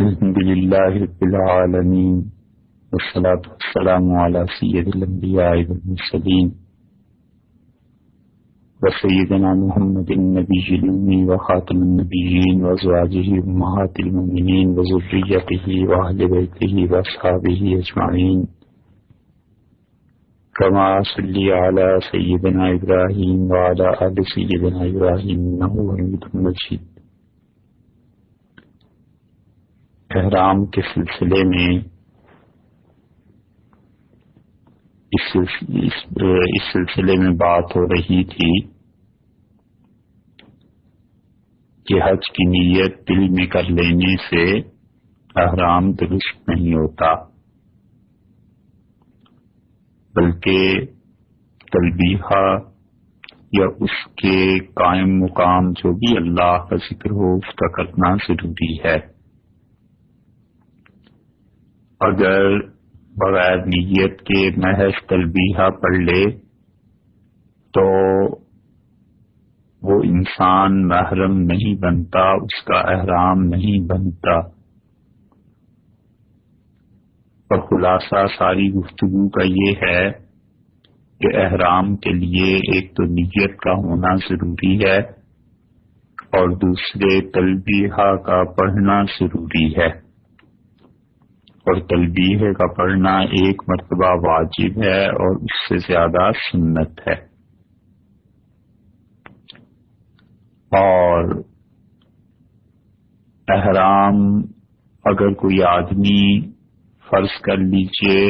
الحمد للہ رب العالمین والصلاة والسلام علی سید الانبیاء والمرسلین وسیدنا محمد النبی الأمی وخاتم النبیین وازواجہ امہات المؤمنین وذریتہ واہل بیتہ واصحابہ اجمعین کما صلی علی سیدنا ابراہیم وعلی آل سیدنا ابراہیم انہ حمید مجید۔ احرام کے سلسلے میں اس سلسلے میں بات ہو رہی تھی کہ حج کی نیت دل میں کر لینے سے احرام درست نہیں ہوتا، بلکہ تلبیہ یا اس کے قائم مقام جو بھی اللہ کا ذکر ہو اس کا کرنا ضروری ہے۔ اگر بغیر نیت کے محض تلبیہ پڑھ لے تو وہ انسان محرم نہیں بنتا، اس کا احرام نہیں بنتا۔ اور خلاصہ ساری گفتگو کا یہ ہے کہ احرام کے لیے ایک تو نیت کا ہونا ضروری ہے اور دوسرے تلبیہ کا پڑھنا ضروری ہے، اور تلبیہ کا پڑھنا ایک مرتبہ واجب ہے اور اس سے زیادہ سنت ہے۔ اور احرام اگر کوئی آدمی فرض کر لیجئے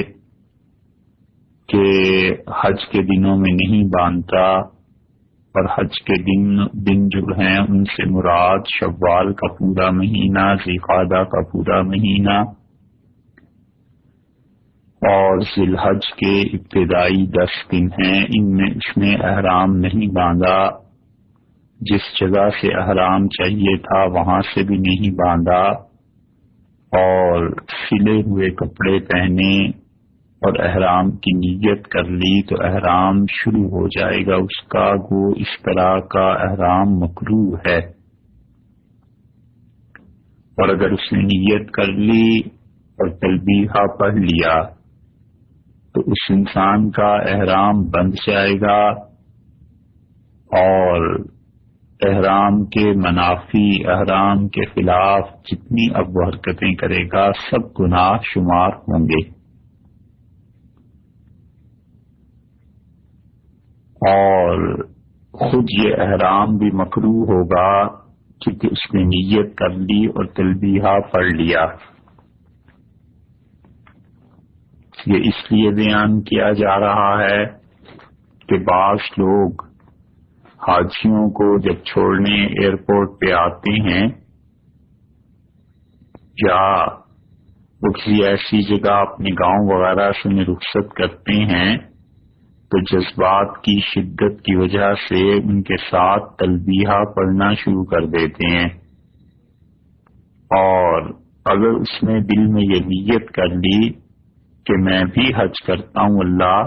کہ حج کے دنوں میں نہیں باندھتا، اور حج کے دن جو ہیں ان سے مراد شوال کا پورا مہینہ، ذی القعدہ کا پورا مہینہ اور ذی الحج کے ابتدائی 10 دن ہیں، اس میں احرام نہیں باندھا، جس جگہ سے احرام چاہیے تھا وہاں سے بھی نہیں باندھا، اور سلے ہوئے کپڑے پہنے اور احرام کی نیت کر لی تو احرام شروع ہو جائے گا اس کا، وہ اس طرح کا احرام مکروہ ہے۔ اور اگر اس نے نیت کر لی اور تلبیہ پڑھ لیا تو اس انسان کا احرام بند جائے گا، اور احرام کے منافی، احرام کے خلاف جتنی اب وہ حرکتیں کرے گا سب گناہ شمار ہوں گے، اور خود یہ احرام بھی مکروہ ہوگا کیونکہ اس نے نیت کر لی اور تلبیہ پڑھ لیا۔ یہ اس لیے بیان کیا جا رہا ہے کہ بعض لوگ حاجیوں کو جب چھوڑنے ایئرپورٹ پہ آتے ہیں یا وہ کسی ایسی جگہ اپنے گاؤں وغیرہ سے رخصت کرتے ہیں تو جذبات کی شدت کی وجہ سے ان کے ساتھ تلبیہ پڑھنا شروع کر دیتے ہیں، اور اگر اس نے دل میں یہ نیت کر لی کہ میں بھی حج کرتا ہوں اللہ،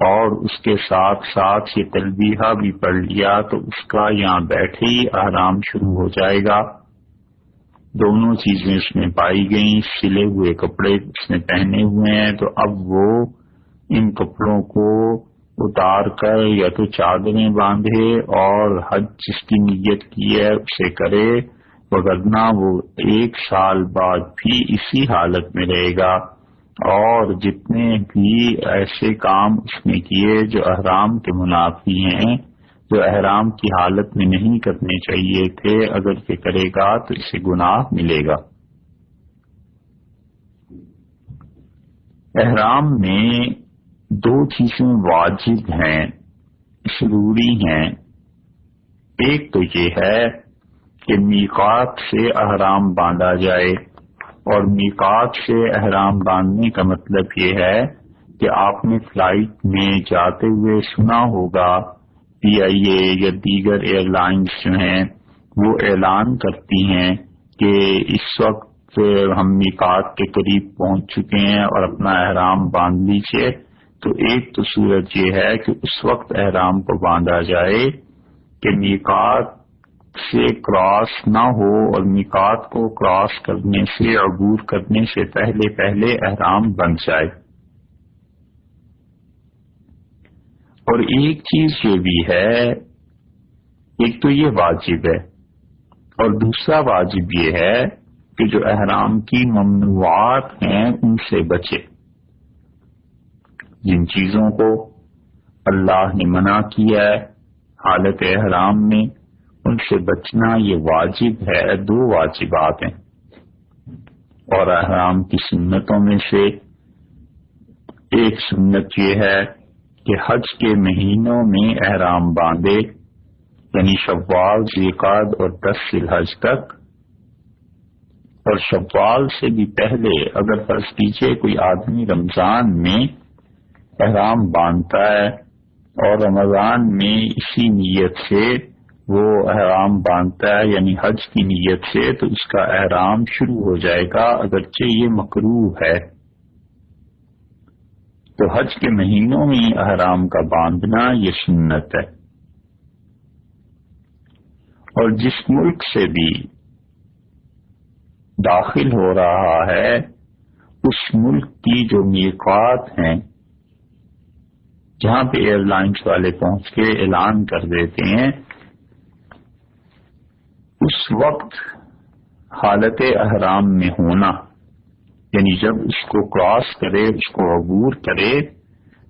اور اس کے ساتھ ساتھ یہ تلبیہ بھی پڑھ لیا تو اس کا یہاں بیٹھے ہی احرام شروع ہو جائے گا۔ دونوں چیزیں اس میں پائی گئیں، سلے ہوئے کپڑے اس نے پہنے ہوئے ہیں تو اب وہ ان کپڑوں کو اتار کر یا تو چادریں باندھے اور حج جس کی نیت کی ہے اسے کرے، وگرنہ وہ 1 سال بعد بھی اسی حالت میں رہے گا، اور جتنے بھی ایسے کام اس نے کیے جو احرام کے منافی ہیں، جو احرام کی حالت میں نہیں کرنے چاہیے تھے، اگر یہ کرے گا تو اسے گناہ ملے گا۔ احرام میں 2 چیزیں واجب ہیں، ضروری ہیں۔ ایک تو یہ ہے کہ میقات سے احرام باندھا جائے، اور میقات سے احرام باندھنے کا مطلب یہ ہے کہ آپ نے فلائٹ میں جاتے ہوئے سنا ہوگا پی آئی اے یا دیگر ایئر لائنز جو ہیں وہ اعلان کرتی ہیں کہ اس وقت ہم میقات کے قریب پہنچ چکے ہیں اور اپنا احرام باندھ لیجیے۔ تو ایک تو صورت یہ ہے کہ اس وقت احرام کو باندھا جائے کہ میقات سے کراس نہ ہو اور میقات کو کراس کرنے سے عبور کرنے سے پہلے پہلے احرام بن جائے۔ اور ایک چیز جو بھی ہے، ایک تو یہ واجب ہے اور دوسرا واجب یہ ہے کہ جو احرام کی ممنوعات ہیں ان سے بچے۔ جن چیزوں کو اللہ نے منع کیا ہے حالت احرام میں، ان سے بچنا یہ واجب ہے، دو واجبات ہیں۔ اور احرام کی سنتوں میں سے ایک سنت یہ ہے کہ حج کے مہینوں میں احرام باندھے، یعنی شوال، ذوالقعدہ اور 10 ذی الحج تک۔ اور شوال سے بھی پہلے اگر فرض کیجئے کوئی آدمی رمضان میں احرام باندھتا ہے اور رمضان میں اسی نیت سے وہ احرام باندھتا ہے، یعنی حج کی نیت سے، تو اس کا احرام شروع ہو جائے گا، اگرچہ یہ مکروہ ہے۔ تو حج کے مہینوں میں احرام کا باندھنا یہ سنت ہے۔ اور جس ملک سے بھی داخل ہو رہا ہے اس ملک کی جو میقات ہیں، جہاں پہ ایئر لائنس والے پہنچ کے اعلان کر دیتے ہیں، اس وقت حالت احرام میں ہونا، یعنی جب اس کو کراس کرے، اس کو عبور کرے،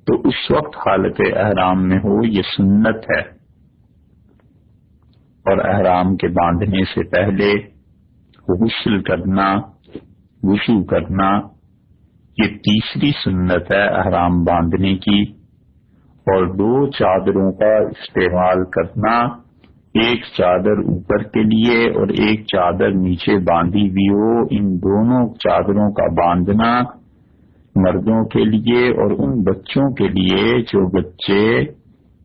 تو اس وقت حالت احرام میں ہو، یہ سنت ہے۔ اور احرام کے باندھنے سے پہلے غسل کرنا، وضو کرنا، یہ تیسری سنت ہے احرام باندھنے کی۔ اور 2 چادروں کا استعمال کرنا، ایک چادر اوپر کے لیے اور ایک چادر نیچے باندھی ہوئی ہو، ان دونوں چادروں کا باندھنا مردوں کے لیے اور ان بچوں کے لیے جو بچے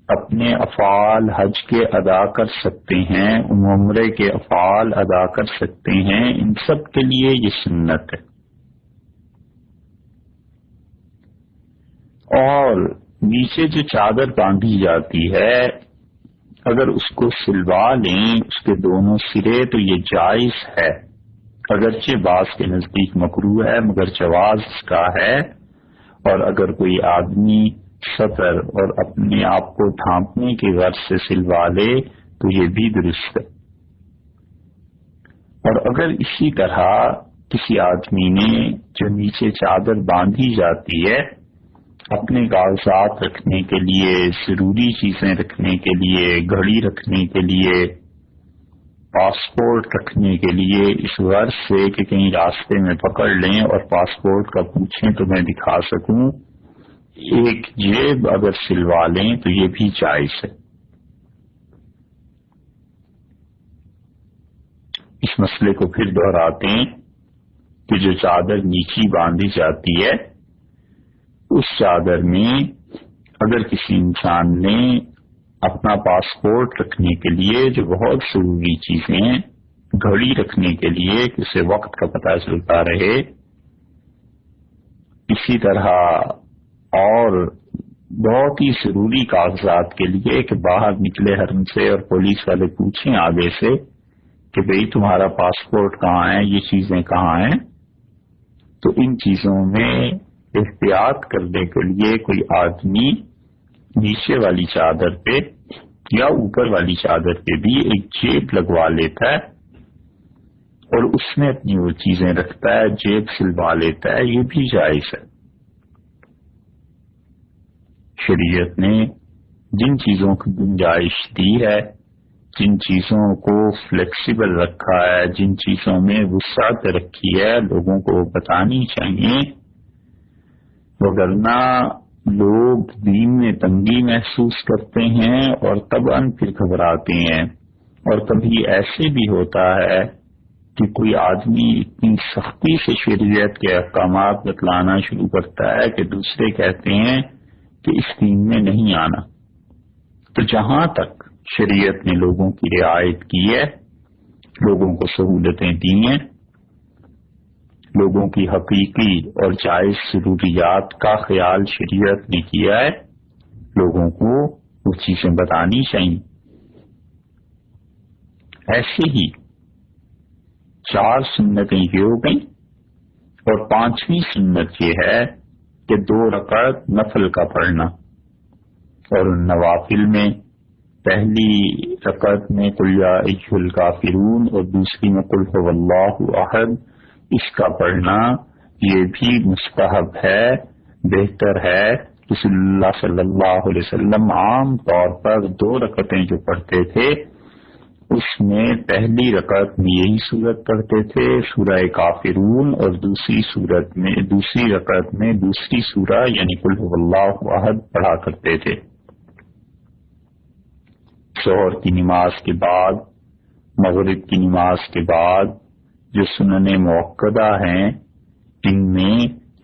اپنے افعال حج کے ادا کر سکتے ہیں، عمرے کے افعال ادا کر سکتے ہیں، ان سب کے لیے یہ سنت ہے۔ اور نیچے جو چادر باندھی جاتی ہے، اگر اس کو سلوا لیں اس کے دونوں سرے تو یہ جائز ہے، اگرچہ بعض کے نزدیک مکروہ ہے مگر جواز اس کا ہے۔ اور اگر کوئی آدمی سطر اور اپنے آپ کو ڈھانپنے کی غرض سے سلوا لے تو یہ بھی درست ہے۔ اور اگر اسی طرح کسی آدمی نے جو نیچے چادر باندھی جاتی ہے اپنے کاغذات رکھنے کے لیے، ضروری چیزیں رکھنے کے لیے، گھڑی رکھنے کے لیے، پاسپورٹ رکھنے کے لیے، اس غرض سے کہ کہیں راستے میں پکڑ لیں اور پاسپورٹ کا پوچھیں تو میں دکھا سکوں، ایک جیب اگر سلوا لیں تو یہ بھی جائز ہے۔ اس مسئلے کو پھر دہراتے ہیں کہ جو چادر نیچی باندھی جاتی ہے اس چادر میں اگر کسی انسان نے اپنا پاسپورٹ رکھنے کے لیے جو بہت ضروری چیزیں ہیں، گھڑی رکھنے کے لیے کہ اسے وقت کا پتہ چلتا رہے، اسی طرح اور بہت ہی ضروری کاغذات کے لیے کہ باہر نکلے حرم سے اور پولیس والے پوچھیں آگے سے کہ بھئی تمہارا پاسپورٹ کہاں ہے، یہ چیزیں کہاں ہیں، تو ان چیزوں میں احتیاط کرنے کے لیے کوئی آدمی نیچے والی چادر پہ یا اوپر والی چادر پہ بھی ایک جیب لگوا لیتا ہے اور اس میں اپنی وہ چیزیں رکھتا ہے، جیب سلوا لیتا ہے، یہ بھی جائز ہے۔ شریعت نے جن چیزوں کی گنجائش دی ہے، جن چیزوں کو فلیکسیبل رکھا ہے، جن چیزوں میں وسعت رکھی ہے، لوگوں کو بتانی چاہیے، وگرنہ لوگ دین میں تنگی محسوس کرتے ہیں اور طبعاً پھر گھبراتے ہیں۔ اور کبھی ایسے بھی ہوتا ہے کہ کوئی آدمی اتنی سختی سے شریعت کے احکامات بتلانا شروع کرتا ہے کہ دوسرے کہتے ہیں کہ اس دین میں نہیں آنا۔ تو جہاں تک شریعت نے لوگوں کی رعایت کی ہے، لوگوں کو سہولتیں دی ہیں، لوگوں کی حقیقی اور جائز ضروریات کا خیال شریعت نے کیا ہے، لوگوں کو وہ چیزیں بتانی چاہیے۔ ایسے ہی 4 سنتیں یہ ہو گئیں، اور 5ویں سنت یہ ہے کہ 2 رکعت نفل کا پڑھنا، اور نوافل میں پہلی رکعت میں قل یا ایھا الکافرون اور دوسری میں قل ھو اللہ احد، اس کا پڑھنا یہ بھی مستحب ہے، بہتر ہے۔ رسول اللہ صلی اللہ علیہ وسلم عام طور پر 2 رکعتیں جو پڑھتے تھے اس میں پہلی رکعت میں یہی سورت پڑھتے تھے، سورہ کافرون، اور دوسری رکعت میں دوسری سورہ یعنی قل ھو اللہ احد پڑھا کرتے تھے۔ ظہر کی نماز کے بعد، مغرب کی نماز کے بعد جو سنن موقدہ ہیں ان میں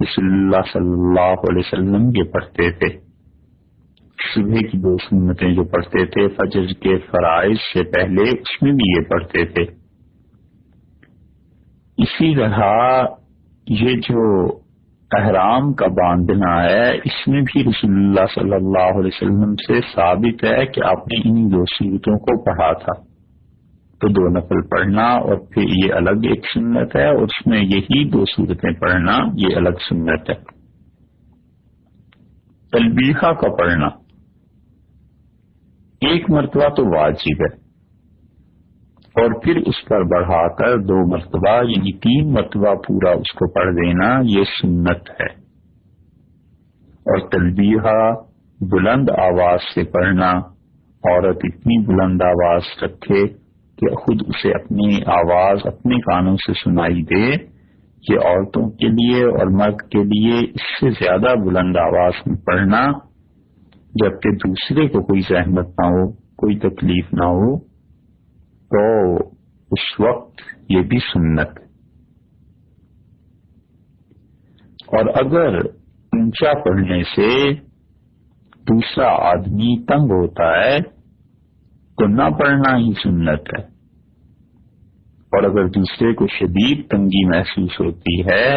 رسول اللہ صلی اللہ علیہ وسلم یہ پڑھتے تھے۔ صبح کی 2 سنتیں جو پڑھتے تھے فجر کے فرائض سے پہلے، اس میں بھی یہ پڑھتے تھے۔ اسی طرح یہ جو احرام کا باندھنا ہے اس میں بھی رسول اللہ صلی اللہ علیہ وسلم سے ثابت ہے کہ آپ نے انہی 2 صورتوں کو پڑھا تھا، تو 2 نفل پڑھنا اور پھر یہ الگ ایک سنت ہے، اور اس میں یہی 2 صورتیں پڑھنا یہ الگ سنت ہے۔ تلبیہ کا پڑھنا 1 مرتبہ تو واجب ہے، اور پھر اس پر بڑھا کر 2 مرتبہ یعنی 3 مرتبہ پورا اس کو پڑھ دینا یہ سنت ہے۔ اور تلبیہ بلند آواز سے پڑھنا، عورت اتنی بلند آواز رکھے کہ خود اسے اپنی آواز اپنے کانوں سے سنائی دے، یہ عورتوں کے لیے اور مرد کے لیے اس سے زیادہ بلند آواز میں پڑھنا، جبکہ دوسرے کو کوئی زحمت نہ ہو، کوئی تکلیف نہ ہو، تو اس وقت یہ بھی سنت ہے۔ اور اگر اونچا پڑھنے سے دوسرا آدمی تنگ ہوتا ہے تو نہ پڑھنا ہی سنت ہے، اور اگر دوسرے کو شدید تنگی محسوس ہوتی ہے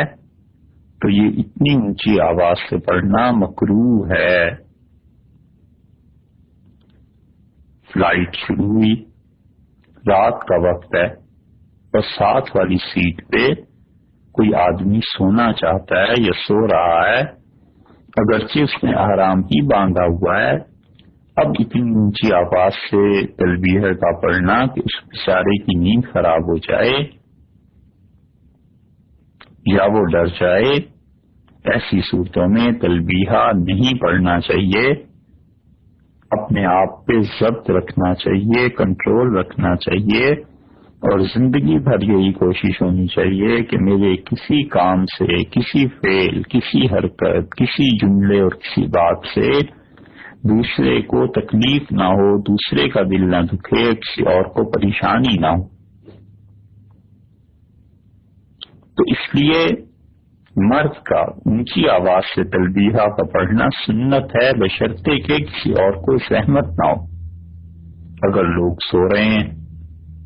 تو یہ اتنی اونچی آواز سے پڑھنا مکروہ ہے۔ فلائٹ شروع ہوئی، رات کا وقت ہے، اور ساتھ والی سیٹ پہ کوئی آدمی سونا چاہتا ہے یا سو رہا ہے، اگرچہ اس نے احرام ہی باندھا ہوا ہے، اب اتنی اونچی آواز سے تلبیہ کا پڑھنا کہ اس بیچارے کی نیند خراب ہو جائے یا وہ ڈر جائے، ایسی صورتوں میں تلبیہ نہیں پڑھنا چاہیے۔ اپنے آپ پہ ضبط رکھنا چاہیے، کنٹرول رکھنا چاہیے، اور زندگی بھر یہی کوشش ہونی چاہیے کہ میرے کسی کام سے، کسی فعل، کسی حرکت، کسی جملے اور کسی بات سے دوسرے کو تکلیف نہ ہو، دوسرے کا دل نہ دکھے، کسی اور کو پریشانی نہ ہو۔ تو اس لیے مرد کا اونچی آواز سے تلبیہ کا پڑھنا سنت ہے، بشرطے کہ کسی اور کو زحمت نہ ہو۔ اگر لوگ سو رہے ہیں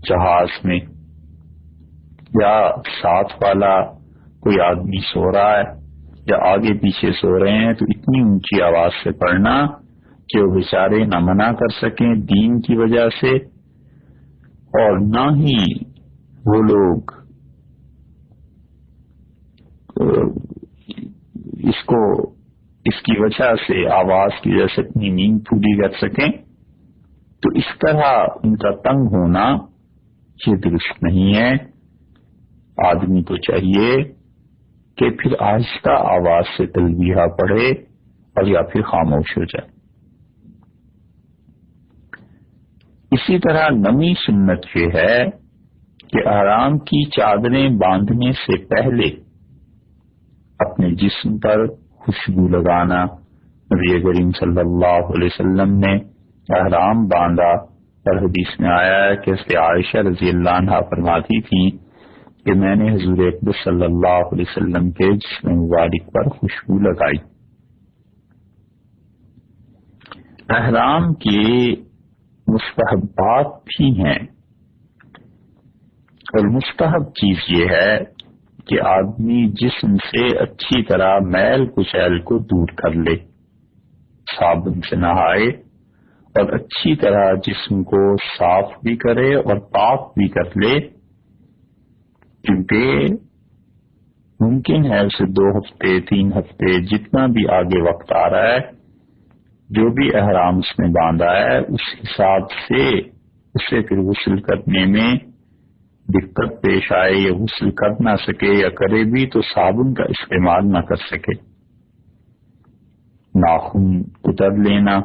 جہاز میں، یا ساتھ والا کوئی آدمی سو رہا ہے، یا آگے پیچھے سو رہے ہیں، تو اتنی اونچی آواز سے پڑھنا کہ وہ بیچارے نہ منع کر سکیں دین کی وجہ سے، اور نہ ہی وہ لوگ اس کی وجہ سے، آواز کی وجہ سے اپنی نیند پوری کر سکیں۔ تو اس طرح ان کا تنگ ہونا یہ درست نہیں ہے۔ آدمی تو چاہیے کہ پھر آہستہ آواز سے تلبیہ پڑھے اور یا پھر خاموش ہو جائے۔ اسی طرح نویں سنت یہ ہے کہ احرام کی چادریں باندھنے سے پہلے اپنے جسم پر خوشبو لگانا۔ نبی کریم صلی اللہ علیہ وسلم نے احرام باندھا، اور حدیث میں آیا ہے کہ حضرت عائشہ رضی اللہ عنہا فرماتی تھیں کہ میں نے حضور اقدس صلی اللہ علیہ وسلم کے جسم مبارک پر خوشبو لگائی۔ احرام کے مستحبات بھی ہیں، اور مستحب چیز یہ ہے کہ آدمی جسم سے اچھی طرح میل کچیل کو دور کر لے، صابن سے نہائے اور اچھی طرح جسم کو صاف بھی کرے اور پاک بھی کر لے، کیونکہ ممکن ہے اسے 2 ہفتے 3 ہفتے جتنا بھی آگے وقت آ رہا ہے، جو بھی احرام اس نے باندھا ہے اس حساب سے اسے پھر غسل کرنے میں دقت پیش آئے، یا غسل کر نہ سکے، یا کرے بھی تو صابن کا استعمال نہ کر سکے۔ ناخن اتر لینا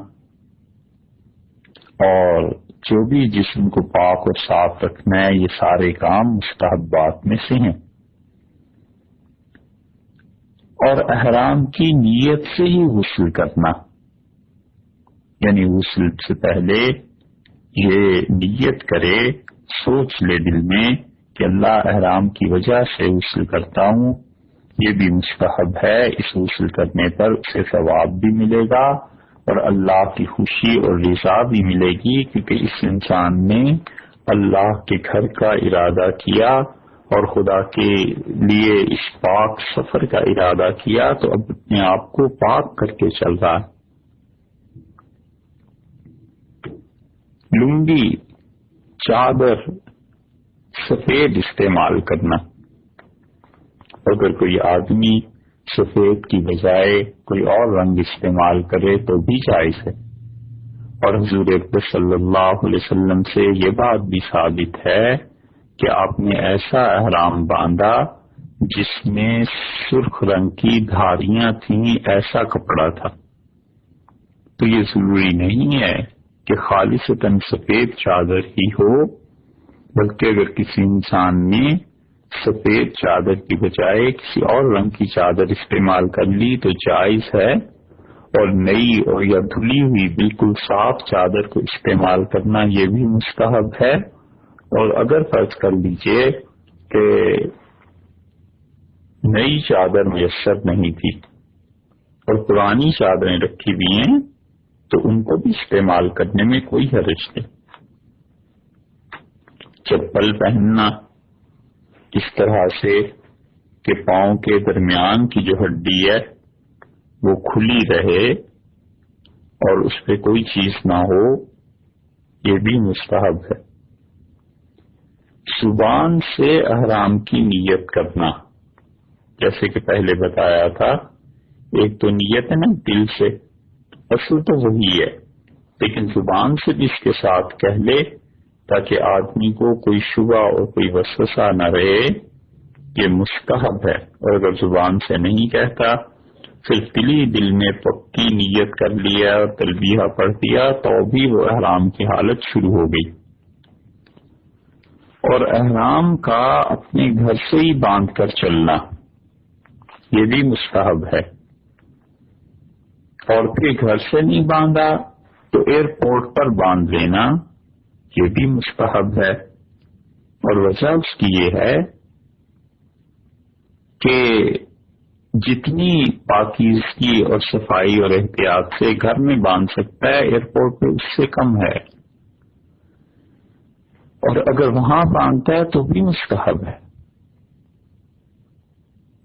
اور جو بھی جسم کو پاک اور صاف رکھنا ہے، یہ سارے کام مستحبات میں سے ہیں۔ اور احرام کی نیت سے ہی غسل کرنا، یعنی غسل سے پہلے یہ نیت کرے، سوچ لے دل میں کہ اللہ احرام کی وجہ سے غسل کرتا ہوں، یہ بھی مستحب ہے، اس غسل کرنے پر اسے ثواب بھی ملے گا اور اللہ کی خوشی اور رضا بھی ملے گی، کیونکہ اس انسان نے اللہ کے گھر کا ارادہ کیا اور خدا کے لیے اس پاک سفر کا ارادہ کیا، تو اب اپنے آپ کو پاک کر کے چل رہا ہے۔ لنگی، چادر سفید استعمال کرنا، اگر کوئی آدمی سفید کی بجائے کوئی اور رنگ استعمال کرے تو بھی جائز ہے، اور حضور اکبر صلی اللہ علیہ وسلم سے یہ بات بھی ثابت ہے کہ آپ نے ایسا احرام باندھا جس میں سرخ رنگ کی دھاریاں تھیں، ایسا کپڑا تھا۔ تو یہ ضروری نہیں ہے کہ خالصتاً سفید چادر ہی ہو، بلکہ اگر کسی انسان نے سفید چادر کی بجائے کسی اور رنگ کی چادر استعمال کر لی تو جائز ہے، اور نئی اور یا دھلی ہوئی بالکل صاف چادر کو استعمال کرنا یہ بھی مستحب ہے۔ اور اگر فرض کر لیجئے کہ نئی چادر میسر نہیں تھی اور پرانی چادریں رکھی ہوئی ہیں تو ان کو بھی استعمال کرنے میں کوئی حرج نہیں۔ چپل پہننا اس طرح سے کہ پاؤں کے درمیان کی جو ہڈی ہے وہ کھلی رہے اور اس پہ کوئی چیز نہ ہو، یہ بھی مستحب ہے۔ زبان سے احرام کی نیت کرنا، جیسے کہ پہلے بتایا تھا، ایک تو نیت ہے نا دل سے، اصل تو وہی ہے، لیکن زبان سے بھی اس کے ساتھ کہہ لے تاکہ آدمی کو کوئی شبہ اور کوئی وسوسہ نہ رہے، یہ مستحب ہے۔ اور اگر زبان سے نہیں کہتا، صرف دل میں پکی نیت کر لیا اور تلبیہ پڑھ دیا، تو بھی وہ احرام کی حالت شروع ہو گئی۔ اور احرام کا اپنے گھر سے ہی باندھ کر چلنا، یہ بھی مستحب ہے۔ اور پھر گھر سے نہیں باندھا تو ایئرپورٹ پر باندھ لینا، یہ بھی مستحب ہے۔ اور وجہ اس کی یہ ہے کہ جتنی پاکیزگی اور صفائی اور احتیاط سے گھر میں باندھ سکتا ہے، ایئرپورٹ پہ اس سے کم ہے، اور اگر وہاں باندھتا ہے تو بھی مستحب ہے۔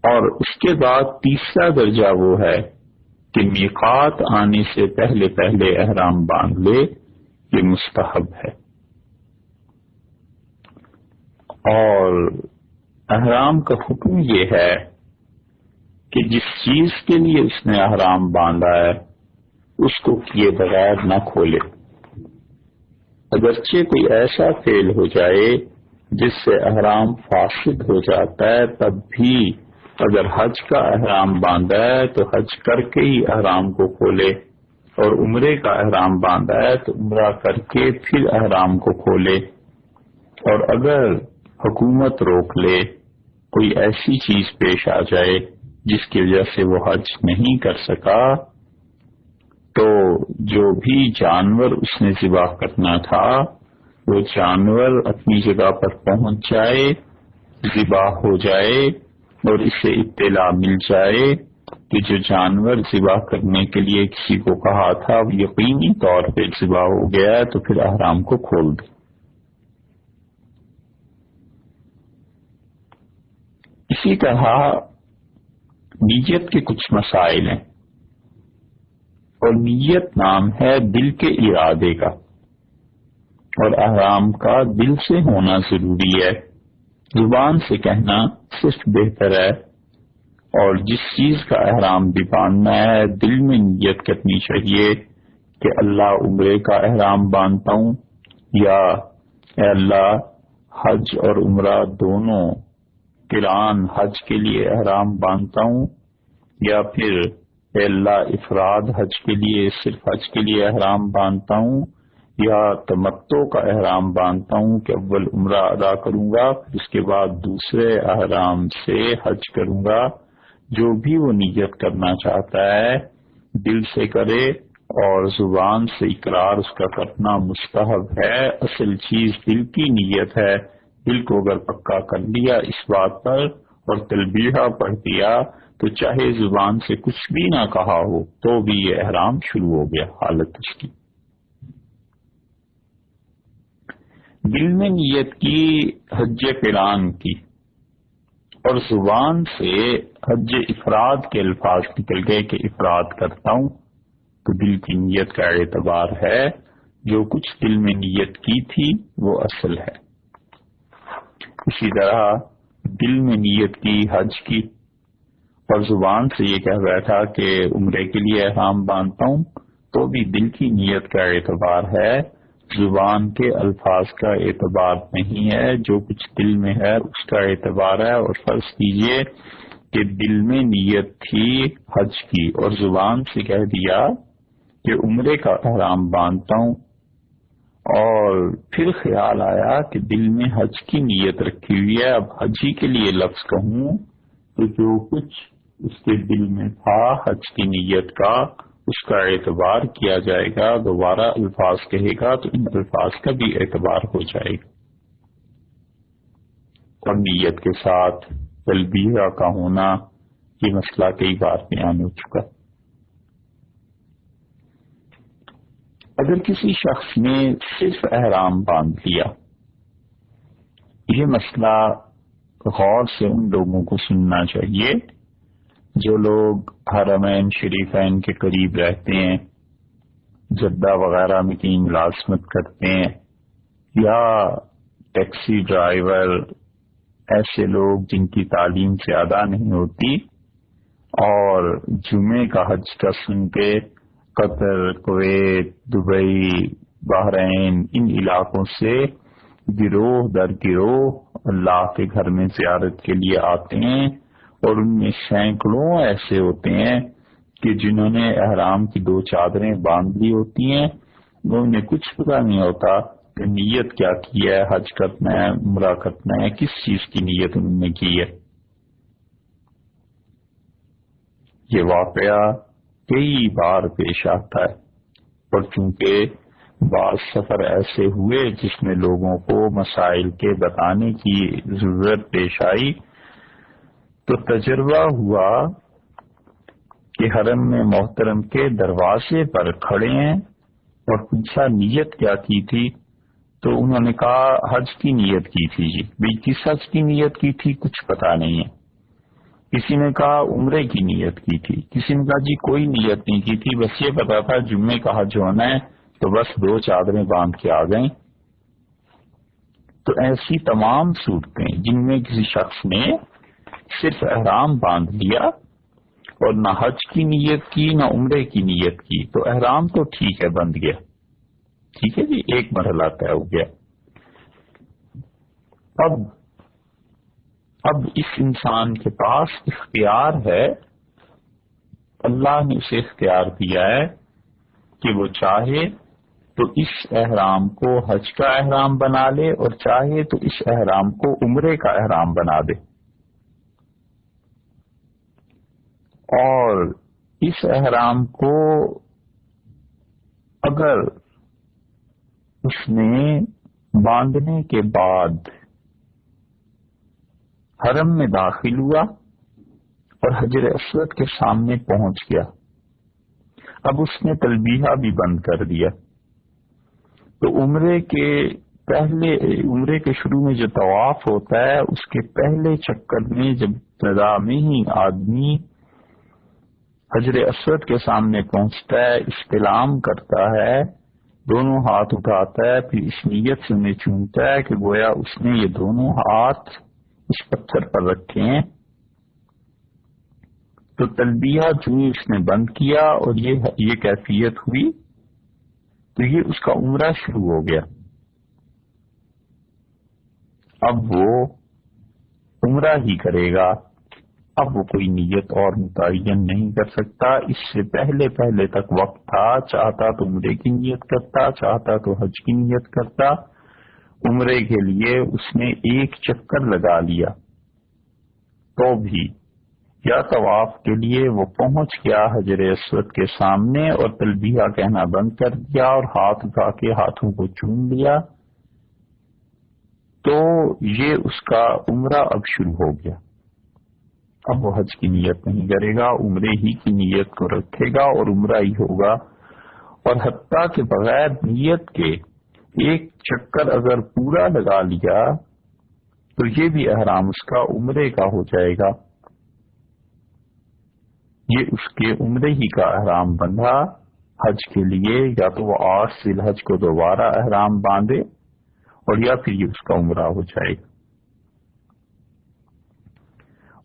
اور اس کے بعد تیسرا درجہ وہ ہے کہ میقات آنے سے پہلے پہلے احرام باندھ لے، یہ مستحب ہے۔ اور احرام کا حکم یہ ہے کہ جس چیز کے لیے اس نے احرام باندھا ہے اس کو کیے بغیر نہ کھولے۔ اگرچہ کوئی ایسا فعل ہو جائے جس سے احرام فاسد ہو جاتا ہے، تب بھی اگر حج کا احرام باندھا ہے تو حج کر کے ہی احرام کو کھولے، اور عمرے کا احرام باندھا ہے تو عمرہ کر کے پھر احرام کو کھولے۔ اور اگر حکومت روک لے، کوئی ایسی چیز پیش آ جائے جس کی وجہ سے وہ حج نہیں کر سکا، تو جو بھی جانور اس نے ذبح کرنا تھا وہ جانور اپنی جگہ پر پہنچ جائے، ذبح ہو جائے، اور اسے اطلاع مل جائے کہ جو جانور ذبح کرنے کے لیے کسی کو کہا تھا وہ یقینی طور پہ ذبح ہو گیا ہے، تو پھر احرام کو کھول دے۔ اسی طرح نیت کے کچھ مسائل ہیں، اور نیت نام ہے دل کے ارادے کا، اور احرام کا دل سے ہونا ضروری ہے، زبان سے کہنا صرف بہتر ہے، اور جس چیز کا احرام بھی باندھنا ہے دل میں نیت کرنی چاہیے کہ اللہ عمرے کا احرام باندھتا ہوں، یا اے اللہ حج اور عمرہ دونوں قران حج کے لیے احرام باندھتا ہوں، یا پھر اے اللہ افراد حج کے لیے صرف حج کے لیے احرام باندھتا ہوں، یا تمتع کا احرام باندھتا ہوں کہ اول عمرہ ادا کروں گا پھر اس کے بعد دوسرے احرام سے حج کروں گا۔ جو بھی وہ نیت کرنا چاہتا ہے دل سے کرے، اور زبان سے اقرار اس کا کرنا مستحب ہے، اصل چیز دل کی نیت ہے۔ دل کو اگر پکا کر لیا اس بات پر اور تلبیہ پڑھ دیا تو چاہے زبان سے کچھ بھی نہ کہا ہو تو بھی یہ احرام شروع ہو گیا حالت اس کی۔ دل میں نیت کی حج قران کی اور زبان سے حج افراد کے الفاظ نکل گئے کہ افراد کرتا ہوں، تو دل کی نیت کا اعتبار ہے، جو کچھ دل میں نیت کی تھی وہ اصل ہے۔ اسی طرح دل میں نیت کی حج کی اور زبان سے یہ کہہ بیٹھا کہ عمرے کے لیے احرام باندھتا ہوں، تو بھی دل کی نیت کا اعتبار ہے، زبان کے الفاظ کا اعتبار نہیں ہے، جو کچھ دل میں ہے اس کا اعتبار ہے۔ اور فرض کیجئے کہ دل میں نیت تھی حج کی اور زبان سے کہہ دیا کہ عمرے کا احرام باندھتا ہوں، اور پھر خیال آیا کہ دل میں حج کی نیت رکھی ہوئی ہے، اب حجی کے لیے لفظ کہوں تو جو کچھ اس کے دل میں تھا حج کی نیت کا اس کا اعتبار کیا جائے گا، دوبارہ الفاظ کہے گا تو ان الفاظ کا بھی اعتبار ہو جائے گا۔ اور نیت کے ساتھ تلبیہ کا ہونا یہ مسئلہ کئی بار بیان ہو چکا۔ اگر کسی شخص نے صرف احرام باندھ لیا، یہ مسئلہ غور سے ان لوگوں کو سننا چاہیے جو لوگ حرمین شریفین کے قریب رہتے ہیں، جدہ وغیرہ میں کہیں ملازمت کرتے ہیں، یا ٹیکسی ڈرائیور، ایسے لوگ جن کی تعلیم زیادہ نہیں ہوتی اور جمعے کا حج کا سن کے قطر، کویت، دبئی، بحرین ان علاقوں سے گروہ در گروہ اللہ کے گھر میں زیارت کے لیے آتے ہیں، اور ان میں سینکڑوں ایسے ہوتے ہیں کہ جنہوں نے احرام کی 2 چادریں باندھ لی ہوتی ہیں، انہیں کچھ پتہ نہیں ہوتا کہ نیت کیا کی ہے، حج کرنا ہے، عمرہ کرنا ہے، کس چیز کی نیت انہوں نے کی ہے۔ یہ واقعہ کئی بار پیش آتا ہے، اور چونکہ بعض سفر ایسے ہوئے جس میں لوگوں کو مسائل کے بتانے کی ضرورت پیش آئی، تو تجربہ ہوا کہ حرم میں محترم کے دروازے پر کھڑے ہیں اور پوچھا نیت کیا کی تھی، تو انہوں نے کہا حج کی نیت کی تھی۔ جی بھئی کس حج کی نیت کی تھی کچھ پتہ نہیں ہے۔ کسی نے کہا عمرے کی نیت کی تھی، کسی نے کہا جی کوئی نیت نہیں کی تھی، بس یہ پتا تھا جمعے کا حج ہونا ہے تو بس 2 چادریں باندھ کے آ گئیں۔ تو ایسی تمام صورتیں جن میں کسی شخص نے صرف احرام باندھ لیا اور نہ حج کی نیت کی نہ عمرے کی نیت کی، تو احرام تو ٹھیک ہے بند گیا، ٹھیک ہے جی، ایک مرحلہ طے ہو گیا۔ اب اس انسان کے پاس اختیار ہے، اللہ نے اسے اختیار دیا ہے کہ وہ چاہے تو اس احرام کو حج کا احرام بنا لے اور چاہے تو اس احرام کو عمرے کا احرام بنا دے، اور اس احرام کو اگر اس نے باندھنے کے بعد حرم میں داخل ہوا اور حجر اسود کے سامنے پہنچ گیا، اب اس نے تلبیہ بھی بند کر دیا، تو عمرے کے شروع میں جو طواف ہوتا ہے اس کے پہلے چکر میں جب ابتدا میں ہی آدمی حجر اسود کے سامنے پہنچتا ہے، استلام کرتا ہے، دونوں ہاتھ اٹھاتا ہے، پھر اس نیت سے انہیں چومتا ہے کہ گویا اس نے یہ دونوں ہاتھ اس پتھر پر رکھے ہیں۔ تو تلبیہ جو اس نے بند کیا اور یہ کیفیت ہوئی تو یہ اس کا عمرہ شروع ہو گیا۔ اب وہ عمرہ ہی کرے گا، اب وہ کوئی نیت اور متعین نہیں کر سکتا۔ اس سے پہلے تک وقت تھا، چاہتا تو عمرے کی نیت کرتا، چاہتا تو حج کی نیت کرتا۔ عمرے کے لیے اس نے ایک چکر لگا لیا تو بھی، یا طواف کے لیے وہ پہنچ گیا حجر اسود کے سامنے اور تلبیہ کہنا بند کر دیا اور ہاتھ اٹھا کے ہاتھوں کو چوم لیا، تو یہ اس کا عمرہ اب شروع ہو گیا۔ اب وہ حج کی نیت نہیں کرے گا، عمرے ہی کی نیت کو رکھے گا اور عمرہ ہی ہوگا۔ اور حتیٰ کہ بغیر نیت کے ایک چکر اگر پورا لگا لیا تو یہ بھی احرام اس کا عمرے کا ہو جائے گا، یہ اس کے عمرے ہی کا احرام بندھا حج کے لیے۔ یا تو وہ 8 ذی الحج کو دوبارہ احرام باندھے اور یا پھر یہ اس کا عمرہ ہو جائے گا۔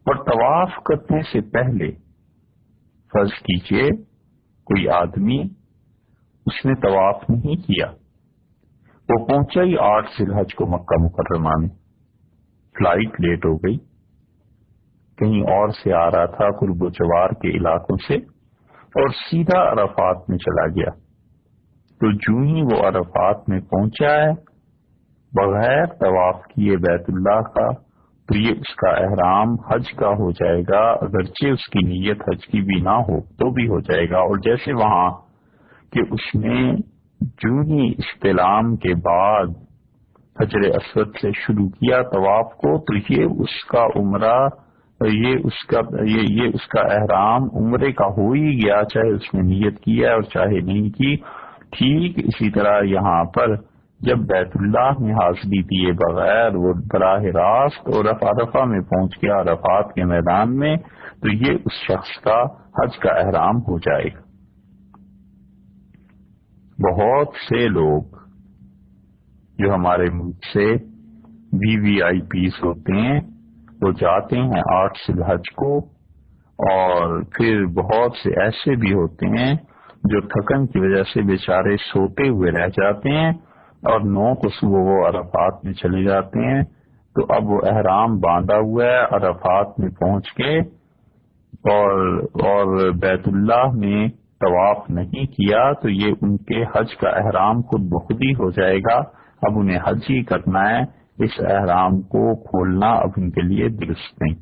اور طواف کرنے سے پہلے فرض کیجئے کوئی آدمی اس نے طواف نہیں کیا، وہ پہنچا ہی 8 ذی الحج کو مکہ مکرمہ میں، فلائٹ لیٹ ہو گئی، کہیں اور سے آ رہا تھا قرب و جوار کے علاقوں سے، اور سیدھا عرفات میں چلا گیا۔ تو جو ہی وہ عرفات میں پہنچا ہے بغیر طواف کیے بیت اللہ کا، تو یہ اس کا احرام حج کا ہو جائے گا، اگرچہ اس کی نیت حج کی بھی نہ ہو تو بھی ہو جائے گا۔ اور جیسے وہاں کہ اس نے جو ہی استلام کے بعد حجر اسود سے شروع کیا طواف کو، تو یہ اس کا عمرہ، یہ اس کا احرام عمرے کا ہو ہی گیا، چاہے اس نے نیت کی ہے اور چاہے نہیں کی۔ ٹھیک اسی طرح یہاں پر جب بیت اللہ میں حاضری دیے بغیر وہ براہ راست اور عرفہ میں پہنچ گیا عرفات کے میدان میں، تو یہ اس شخص کا حج کا احرام ہو جائے گا۔ بہت سے لوگ جو ہمارے ملک سے VVIPs ہوتے ہیں وہ جاتے ہیں 8 ذی الحج کو، اور پھر بہت سے ایسے بھی ہوتے ہیں جو تھکن کی وجہ سے بیچارے سوتے ہوئے رہ جاتے ہیں اور 9 کو صبح وہ عرفات میں چلے جاتے ہیں۔ تو اب وہ احرام باندھا ہوا ہے، عرفات میں پہنچ کے اور بیت اللہ میں طواف نہیں کیا، تو یہ ان کے حج کا احرام خود بخود ہی ہو جائے گا۔ اب انہیں حج ہی کرنا ہے، اس احرام کو کھولنا اب ان کے لیے درست نہیں۔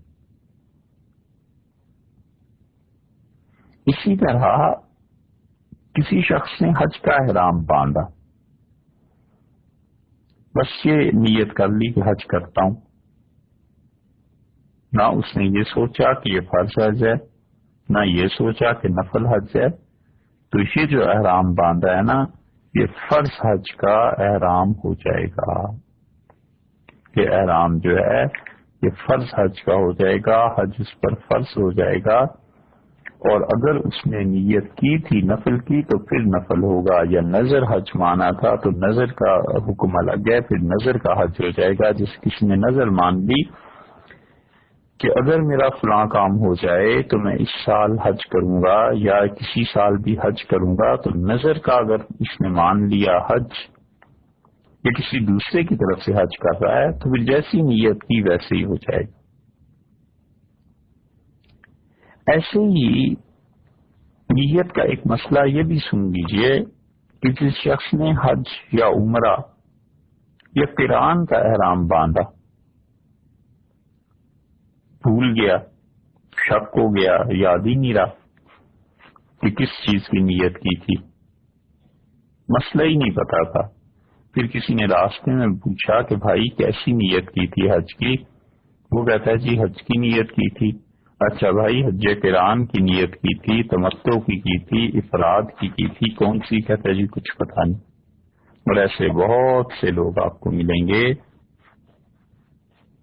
اسی طرح کسی شخص نے حج کا احرام باندھا، بس یہ نیت کر لی کہ حج کرتا ہوں، نہ اس نے یہ سوچا کہ یہ فرض حج ہے، نہ یہ سوچا کہ نفل حج ہے، تو یہ جو احرام باندھا ہے نا، یہ فرض حج کا احرام ہو جائے گا۔ یہ احرام جو ہے یہ فرض حج کا ہو جائے گا، حج اس پر فرض ہو جائے گا۔ اور اگر اس نے نیت کی تھی نفل کی تو پھر نفل ہوگا، یا نظر حج مانا تھا تو نظر کا حکم الگ ہے، پھر نظر کا حج ہو جائے گا۔ جس کسی نے نظر مان لی کہ اگر میرا فلاں کام ہو جائے تو میں اس سال حج کروں گا یا کسی سال بھی حج کروں گا، تو نظر کا اگر اس نے مان لیا حج، یا کسی دوسرے کی طرف سے حج کر رہا ہے، تو پھر جیسی نیت کی ویسے ہی ہو جائے گا۔ ایسے ہی نیت کا ایک مسئلہ یہ بھی سن لیجئے کہ جس شخص نے حج یا عمرہ یا قران کا احرام باندھا، بھول گیا، شک ہو گیا، یاد ہی نہیں رہا کہ کس چیز کی نیت کی تھی، مسئلہ ہی نہیں پتا تھا، پھر کسی نے راستے میں پوچھا کہ بھائی کیسی نیت کی تھی حج کی؟ وہ کہتا ہے جی حج کی نیت کی تھی۔ اچھا بھائی حج قران کی نیت کی تھی، تمتع کی تھی، افراد کی تھی، کون سی؟ کہتا ہے جی کچھ پتہ نہیں۔ اور ایسے بہت سے لوگ آپ کو ملیں گے۔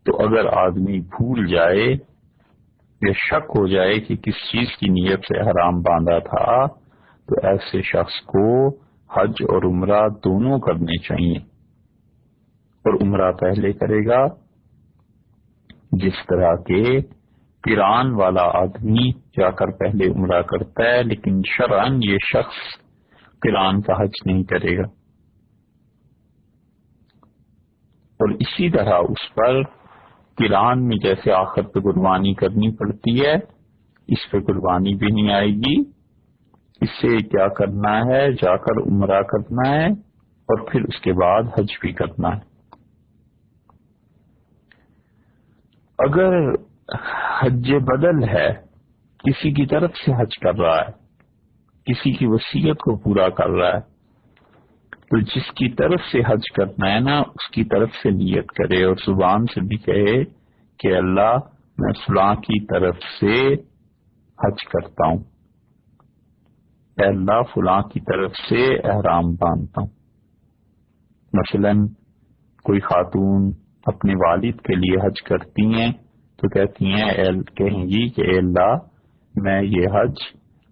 تو اگر آدمی بھول جائے یا شک ہو جائے کہ کس چیز کی نیت سے احرام باندھا تھا، تو ایسے شخص کو حج اور عمرہ دونوں کرنے چاہیے، اور عمرہ پہلے کرے گا جس طرح کے قران والا آدمی جا کر پہلے عمرہ کرتا ہے، لیکن شرعاً یہ شخص قران کا حج نہیں کرے گا، اور اسی طرح اس پر قران میں جیسے آخر پہ قربانی کرنی پڑتی ہے، اس پہ قربانی بھی نہیں آئے گی۔ اس سے کیا کرنا ہے، جا کر عمرہ کرنا ہے اور پھر اس کے بعد حج بھی کرنا ہے۔ اگر حج بدل ہے، کسی کی طرف سے حج کر رہا ہے، کسی کی وصیت کو پورا کر رہا ہے، تو جس کی طرف سے حج کرنا ہے نا، اس کی طرف سے نیت کرے اور زبان سے بھی کہے کہ اللہ میں فلاں کی طرف سے حج کرتا ہوں، اے اللہ فلاں کی طرف سے احرام باندھتا ہوں۔ مثلا کوئی خاتون اپنے والد کے لیے حج کرتی ہیں تو کہتی ہیں کہیں گی کہ اے اللہ میں یہ حج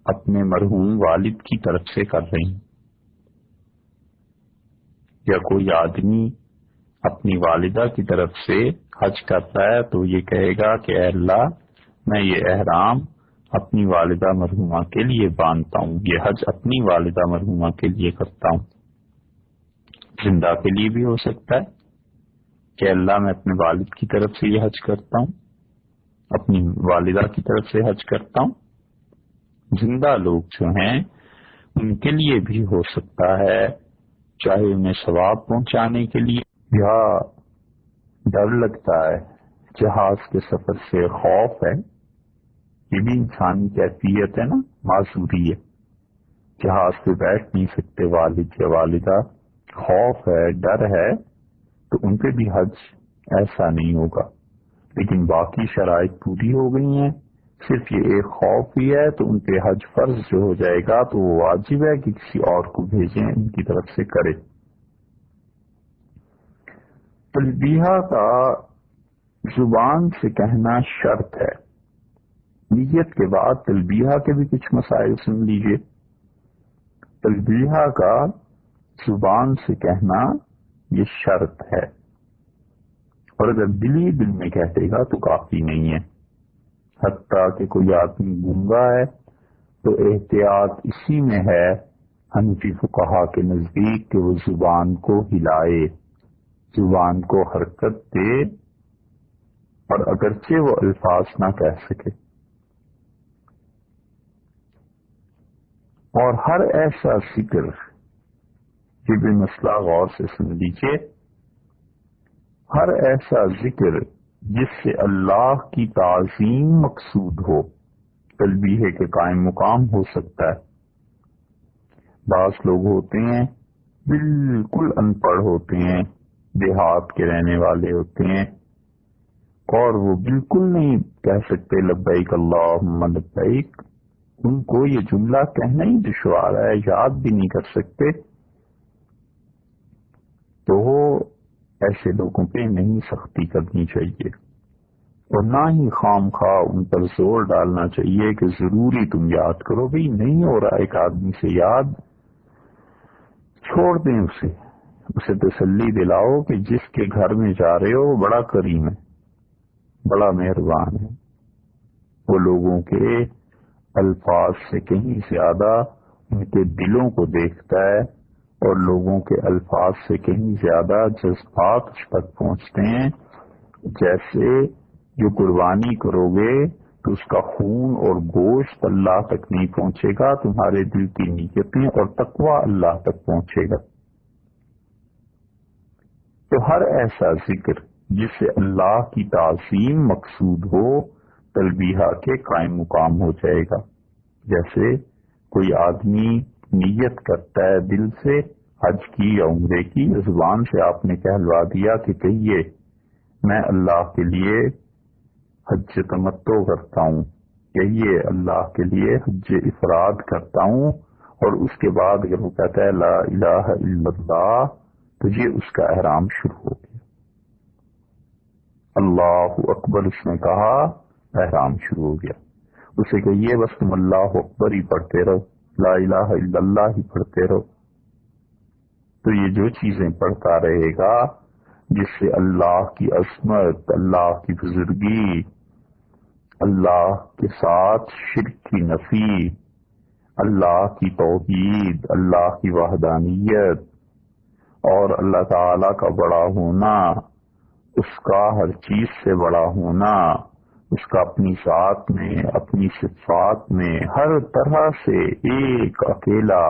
اپنے مرحوم والد کی طرف سے کر رہی ہوں۔ یا کوئی آدمی اپنی والدہ کی طرف سے حج کرتا ہے تو یہ کہے گا کہ اے اللہ میں یہ احرام اپنی والدہ مرحومہ کے لیے باندھتا ہوں، یہ حج اپنی والدہ مرحومہ کے لیے کرتا ہوں۔ زندہ کے لیے بھی ہو سکتا ہے کہ اللہ میں اپنے والد کی طرف سے یہ حج کرتا ہوں، اپنی والدہ کی طرف سے حج کرتا ہوں۔ زندہ لوگ جو ہیں ان کے لیے بھی ہو سکتا ہے، چاہے انہیں ثواب پہنچانے کے لیے، یا ڈر لگتا ہے جہاز کے سفر سے، خوف ہے، یہ بھی انسانی کیفیت ہے نا، معذوری ہے، جہاز پہ بیٹھ نہیں سکتے والد یا والدہ، خوف ہے، ڈر ہے، تو ان پہ بھی حج ایسا نہیں ہوگا۔ لیکن باقی شرائط پوری ہو گئی ہیں، صرف یہ ایک خوف ہی ہے، تو ان پہ حج فرض جو ہو جائے گا تو وہ واجب ہے کہ کسی اور کو بھیجیں ان کی طرف سے کرے۔ تلبیہ کا زبان سے کہنا شرط ہے۔ نیت کے بعد تلبیہ کے بھی کچھ مسائل سن لیجئے۔ تلبیہ کا زبان سے کہنا یہ شرط ہے، اور اگر دلی دل میں کہہ دے گا تو کافی نہیں ہے۔ حتیٰ کہ کوئی آدمی گونگا ہے تو احتیاط اسی میں ہے حنفی فقہا کے نزدیک کہ وہ زبان کو ہلائے، زبان کو حرکت دے، اور اگرچہ وہ الفاظ نہ کہہ سکے۔ اور ہر ایسا ذکر، یہ بھی مسئلہ غور سے سن لیجیے، ہر ایسا ذکر جس سے اللہ کی تعظیم مقصود ہو تلبیہ کے قائم مقام ہو سکتا ہے۔ بعض لوگ ہوتے ہیں بالکل ان پڑھ ہوتے ہیں، دیہات کے رہنے والے ہوتے ہیں، اور وہ بالکل نہیں کہہ سکتے لبیک اللہم لبیک، ان کو یہ جملہ کہنا ہی دشوار ہے، یاد بھی نہیں کر سکتے، تو ایسے لوگوں پہ نہیں سختی کرنی چاہیے، اور نہ ہی خام خواہ ان پر زور ڈالنا چاہیے کہ ضروری تم یاد کرو۔ بھئی نہیں ہو رہا ایک آدمی سے یاد، چھوڑ دیں اسے تسلی دلاؤ کہ جس کے گھر میں جا رہے ہو وہ بڑا کریم ہے، بڑا مہربان ہے، وہ لوگوں کے الفاظ سے کہیں زیادہ ان کے دلوں کو دیکھتا ہے، اور لوگوں کے الفاظ سے کہیں زیادہ جذبات اس تک پہنچتے ہیں۔ جیسے جو قربانی کرو گے تو اس کا خون اور گوشت اللہ تک نہیں پہنچے گا، تمہارے دل کی نیتیں اور تقوی اللہ تک پہنچے گا۔ تو ہر ایسا ذکر جس سے اللہ کی تعظیم مقصود ہو تلبیہ کے قائم مقام ہو جائے گا۔ جیسے کوئی آدمی نیت کرتا ہے دل سے حج کی یا عمرے کی، زبان سے آپ نے کہلوا دیا کہ کہیے میں اللہ کے لیے حج تمتع کرتا ہوں، کہیے اللہ کے لیے حج افراد کرتا ہوں، اور اس کے بعد اگر وہ کہتا ہے لا الہ الا اللہ تو یہ اس کا احرام شروع ہو گیا۔ اللہ اکبر اس نے کہا احرام شروع ہو گیا. اسے کہیے بس تم اللہ اکبر ہی پڑھتے رہو، لا الہ الا اللہ ہی پڑھتے رہو. تو یہ جو چیزیں پڑھتا رہے گا جس سے اللہ کی عظمت، اللہ کی بزرگی، اللہ کے ساتھ شرک کی نفی، اللہ کی توحید، اللہ کی وحدانیت اور اللہ تعالی کا بڑا ہونا، اس کا ہر چیز سے بڑا ہونا، اس کا اپنی ذات میں، اپنی صفات میں ہر طرح سے ایک اکیلا،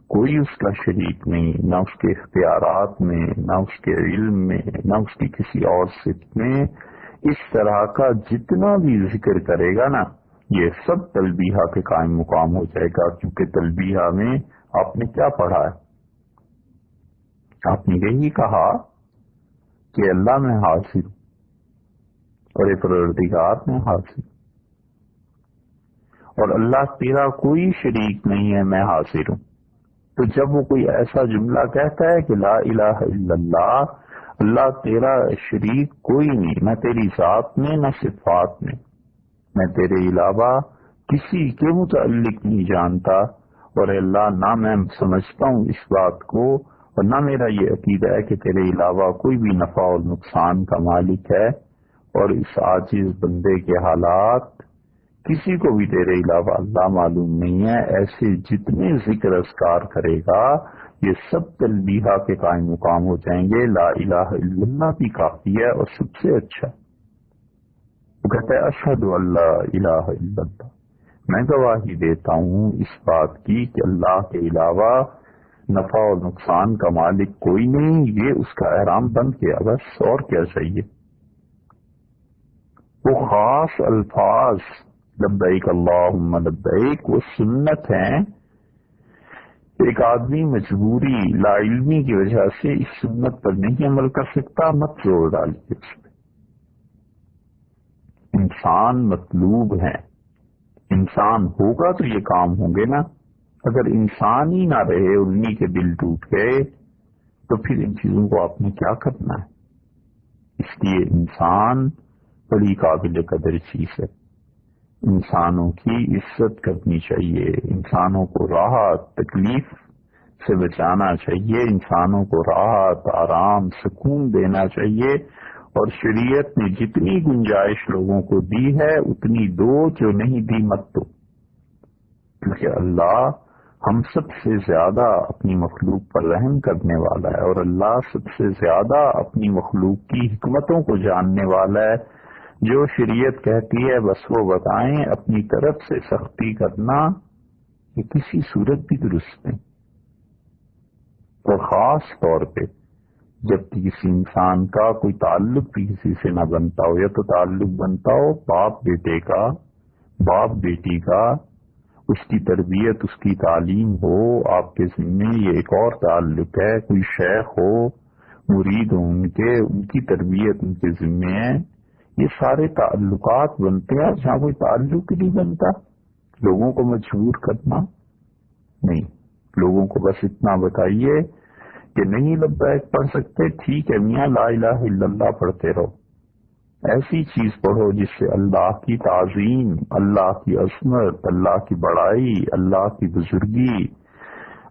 کوئی اس کا شریک نہیں، نہ اس کے اختیارات میں، نہ اس کے علم میں، نہ اس کی کسی اور صفت میں. اس طرح کا جتنا بھی ذکر کرے گا نا، یہ سب تلبیہ کے قائم مقام ہو جائے گا. کیونکہ تلبیہ میں آپ نے کیا پڑھا ہے؟ آپ نے یہی کہا کہ اللہ میں حاضر ہوں اور پروردگار میں حاضر ہوں، اور اللہ تیرا کوئی شریک نہیں ہے، میں حاضر ہوں. تو جب وہ کوئی ایسا جملہ کہتا ہے کہ لا الہ الا اللہ، اللہ تیرا شریک کوئی نہیں، نہ تیری ذات میں نہ صفات میں تیرے علاوہ کسی کے متعلق نہیں جانتا، اور اللہ نہ میں سمجھتا ہوں اس بات کو، اور نہ میرا یہ عقیدہ ہے کہ تیرے علاوہ کوئی بھی نفع اور نقصان کا مالک ہے. اور اس عاجز بندے کے حالات کسی کو بھی تیرے علاوہ اللہ معلوم نہیں ہے. ایسے جتنے ذکر اذکار کرے گا یہ سب تلبیہ کے قائم مقام ہو جائیں گے. لا الہ الا اللہ بھی کافی ہے اور سب سے اچھا. وہ کہتا ہے اشہد ان لا الہ الا اللہ، میں گواہی دیتا ہوں اس بات کی کہ اللہ کے علاوہ نفع اور نقصان کا مالک کوئی نہیں. یہ اس کا احرام بن گیا، بس اور کیا چاہیے. وہ خاص الفاظ لبیک اللہم لبیک وہ سنت ہیں. ایک آدمی مجبوری لا علمی کی وجہ سے اس سنت پر نہیں عمل کر سکتا، مت زور ڈالیے اس پہ. انسان مطلوب ہے، انسان ہوگا تو یہ کام ہوں گے نا. اگر انسان ہی نہ رہے، انہی کے دل ٹوٹ گئے، تو پھر ان چیزوں کو آپ نے کیا کرنا ہے. اس لیے انسان بڑی قابل قدر چیز ہے. انسانوں کی عزت کرنی چاہیے، انسانوں کو راحت تکلیف سے بچانا چاہیے، انسانوں کو راحت آرام سکون دینا چاہیے. اور شریعت نے جتنی گنجائش لوگوں کو دی ہے اتنی دو، جو نہیں دی مت دو. کیونکہ اللہ ہم سب سے زیادہ اپنی مخلوق پر رحم کرنے والا ہے، اور اللہ سب سے زیادہ اپنی مخلوق کی حکمتوں کو جاننے والا ہے. جو شریعت کہتی ہے بس وہ بتائیں، اپنی طرف سے سختی کرنا یہ کسی صورت بھی درست نہیں. اور خاص طور پہ جب کسی انسان کا کوئی تعلق بھی کسی سے نہ بنتا ہو، یا تو تعلق بنتا ہو باپ بیٹے کا، باپ بیٹی کا، اس کی تربیت اس کی تعلیم ہو آپ کے ذمے، یہ ایک اور تعلق ہے. کوئی شیخ ہو، مرید ہو ان کی تربیت ان کے ذمے ہے. یہ سارے تعلقات بنتے ہیں. جہاں کوئی تعلق نہیں بنتا لوگوں کو مجبور کرنا نہیں. لوگوں کو بس اتنا بتائیے کہ نہیں لبیک پڑھ سکتے، ٹھیک ہے میاں لا الہ الا اللہ پڑھتے رہو. ایسی چیز پڑھو جس سے اللہ کی تعظیم، اللہ کی عظمت، اللہ کی بڑائی، اللہ کی بزرگی،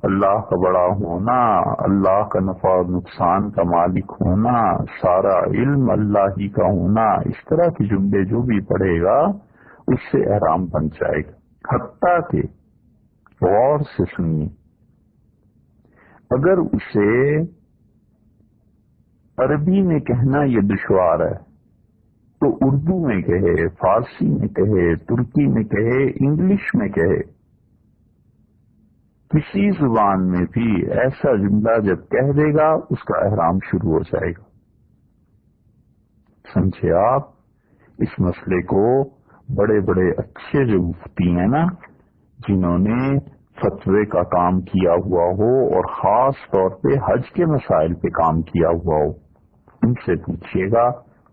اللہ کا بڑا ہونا، اللہ کا نفع اور نقصان کا مالک ہونا، سارا علم اللہ ہی کا ہونا، اس طرح کے جملے جو بھی پڑھے گا اس سے احرام بن جائے گا. حتیٰ کہ غور سے سنیے، اگر اسے عربی میں کہنا یہ دشوار ہے تو اردو میں کہے، فارسی میں کہے، ترکی میں کہے، انگلش میں کہے، کسی زبان میں بھی ایسا جملہ جب کہہ دے گا اس کا احرام شروع ہو جائے گا. سمجھے آپ اس مسئلے کو؟ بڑے بڑے اچھے جو مفتی ہیں نا، جنہوں نے فتوے کا کام کیا ہوا ہو اور خاص طور پہ حج کے مسائل پہ کام کیا ہوا ہو، ان سے پوچھیے گا،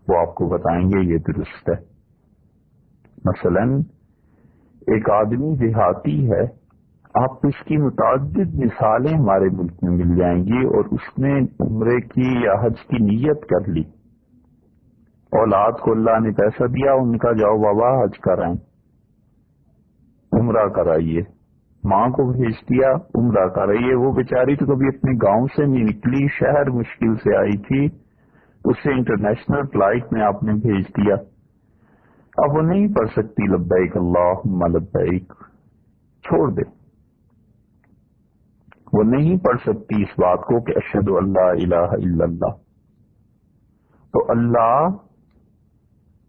وہ آپ کو بتائیں گے یہ درست ہے. مثلا ایک آدمی دیہاتی ہے، آپ اس کی متعدد مثالیں ہمارے ملک میں مل جائیں گی، اور اس نے عمرے کی یا حج کی نیت کر لی اولاد کو اللہ نے پیسہ دیا، ان کا جاؤ بابا حج کرائیں، عمرہ کرائیے، ماں کو بھیج دیا عمرہ کرائیے، وہ بیچاری تو کبھی اپنے گاؤں سے نہیں نکلی، شہر مشکل سے آئی تھی، اسے انٹرنیشنل فلائٹ میں آپ نے بھیج دیا، اب وہ نہیں پڑھ سکتی لبیک اللہم لبیک، چھوڑ دے، وہ نہیں پڑھ سکتی اس بات کو کہ اشہد ان لا الہ الا اللہ۔ تو اللہ